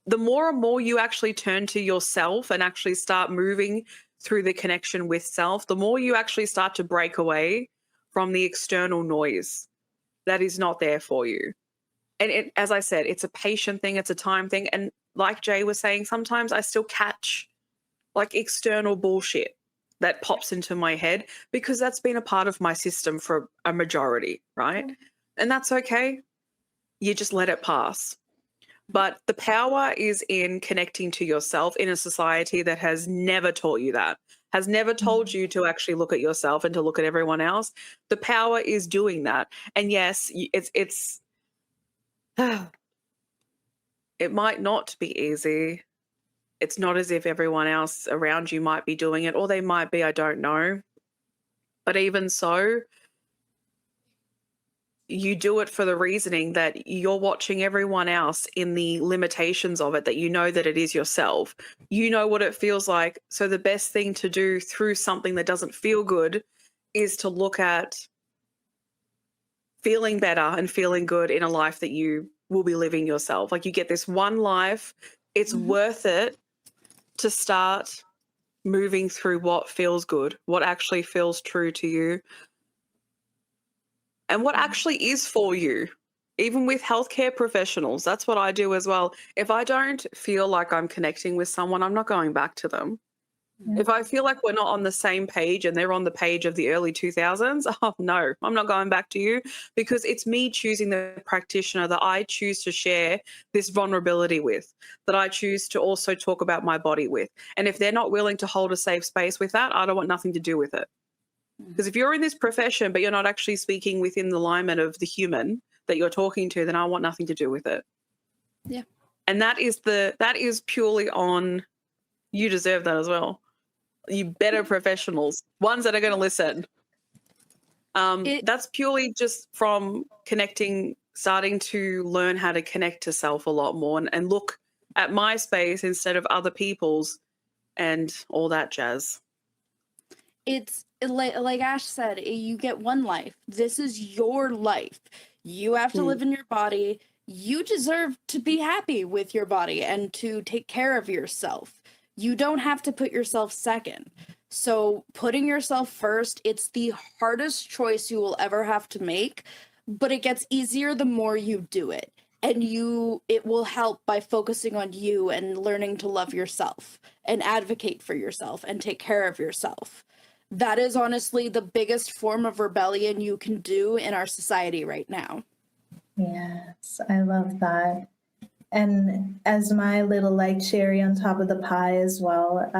The more and more you actually turn to yourself and actually start moving through the connection with self, the more you actually start to break away from the external noise that is not there for you. And as I said, it's a patient thing, it's a time thing. And like Jay was saying, sometimes I still catch like external bullshit that pops into my head because that's been a part of my system for a majority, right? And that's okay. You just let it pass. But the power is in connecting to yourself in a society that has never taught you that, has never told you to actually look at yourself and to look at everyone else. The power is doing that. And yes, it's it might not be easy. It's not as if everyone else around you might be doing it, or they might be, I don't know. But even so, you do it for the reasoning that you're watching everyone else in the limitations of it, that you know that it is yourself. You know what it feels like. So the best thing to do through something that doesn't feel good is to look at feeling better and feeling good in a life that you will be living yourself. Like, you get this one life, it's worth it to start moving through what feels good, what actually feels true to you, and what actually is for you. Even with healthcare professionals, that's what I do as well. If I don't feel like I'm connecting with someone, I'm not going back to them. If I feel like we're not on the same page and they're on the page of the early 2000s, oh no, I'm not going back to you, because it's me choosing the practitioner that I choose to share this vulnerability with, that I choose to also talk about my body with. And if they're not willing to hold a safe space with that, I don't want nothing to do with it. Because if you're in this profession but you're not actually speaking within the alignment of the human that you're talking to, then I want nothing to do with it. Yeah. And that is purely on, you deserve that as well. You better professionals, ones that are going to listen. That's purely just from connecting, starting to learn how to connect to self a lot more and look at my space instead of other people's and all that jazz. It's like Ash said, you get one life. This is your life. You have to live in your body. You deserve to be happy with your body and to take care of yourself. You don't have to put yourself second. So putting yourself first, it's the hardest choice you will ever have to make, but it gets easier the more you do it. And it will help by focusing on you and learning to love yourself and advocate for yourself and take care of yourself. That is honestly the biggest form of rebellion you can do in our society right now. Yes, I love that. And as my little like cherry on top of the pie as well,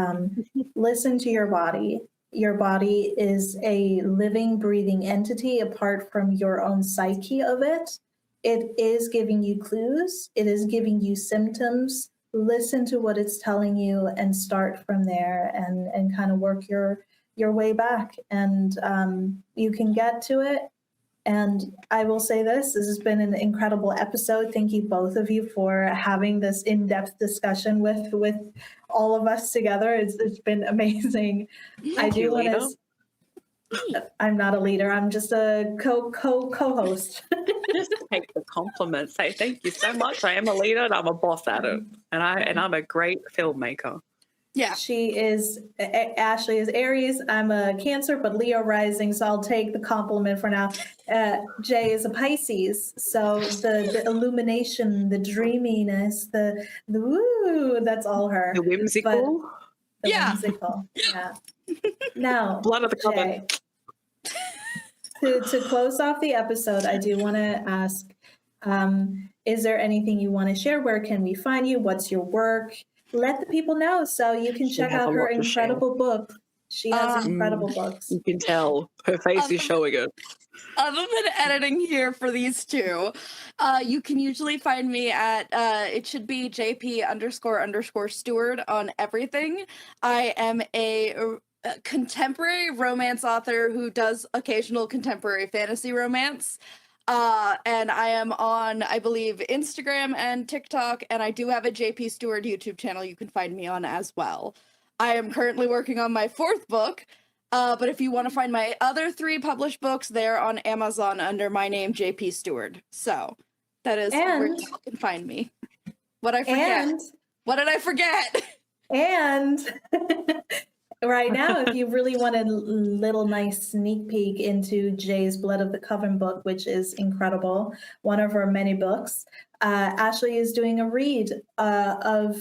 listen to your body. Your body is a living, breathing entity apart from your own psyche of it. It is giving you clues. It is giving you symptoms. Listen to what it's telling you and start from there and kind of work your way back. And you can get to it. And I will say this has been an incredible episode. Thank you, both of you, for having this in-depth discussion with all of us together. It's been amazing. I do want to. I'm not a leader. I'm just a co-host. Just take the compliment. Say thank you so much. I am a leader and I'm a boss at it, and I'm a great filmmaker. Yeah. Ashley is Aries. I'm a Cancer, but Leo rising, so I'll take the compliment for now. Jay is a Pisces, so the illumination, the dreaminess, the woo, that's all her. The whimsical. Whimsical. Yeah. Now, Blood of the coven. To close off the episode, I do want to ask, Is there anything you want to share? Where can we find you? What's your work? Let the people know so you can She check has a out her lot to share. incredible book. She has incredible books. You can tell her face is showing it. Other than editing here for these two, you can usually find me at it should be JP__Steward on everything. I am a contemporary romance author who does occasional contemporary fantasy romance. And I am on, I believe, Instagram and TikTok, and I do have a JP Steward YouTube channel you can find me on as well. I am currently working on my 4th book, but if you want to find my other 3 published books, they're on Amazon under my name, JP Steward. So that is where you can find me. What I forget? What did I forget? And right now, if you really want a little nice sneak peek into Jay's Blood of the Coven book, which is incredible, one of her many books, Ashley is doing a read of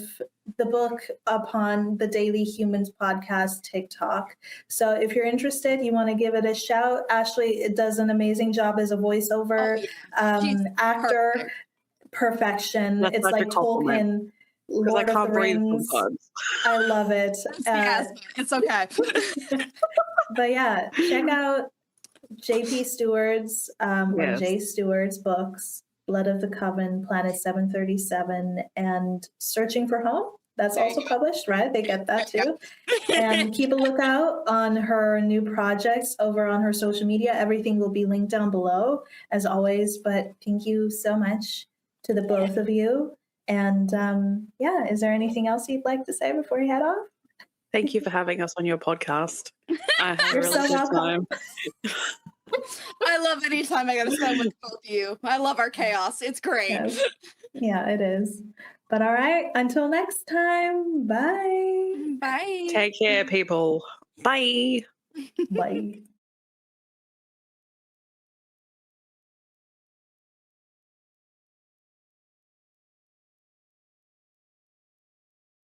the book upon the Daily Humans podcast TikTok. So if you're interested, you want to give it a shout. Ashley does an amazing job as a voiceover actor. Perfection. That's it's like like Tolkien. Lord of the Rings. I love it. It's okay. But yeah, check out JP Steward's or Jay Steward's books, Blood of the Coven, Planet 737, and Searching for Home. That's also published, right? They get that too. And keep a lookout on her new projects over on her social media. Everything will be linked down below, as always. But thank you so much to the both of you. And yeah, is there anything else you'd like to say before you head off? Thank you for having us on your podcast. I had a really so good welcome. time. I love any time I get to spend with both of you. I love our chaos. It's great. Yes. Yeah, it is. But all right, until next time, bye. Bye. Take care, people. Bye. Bye.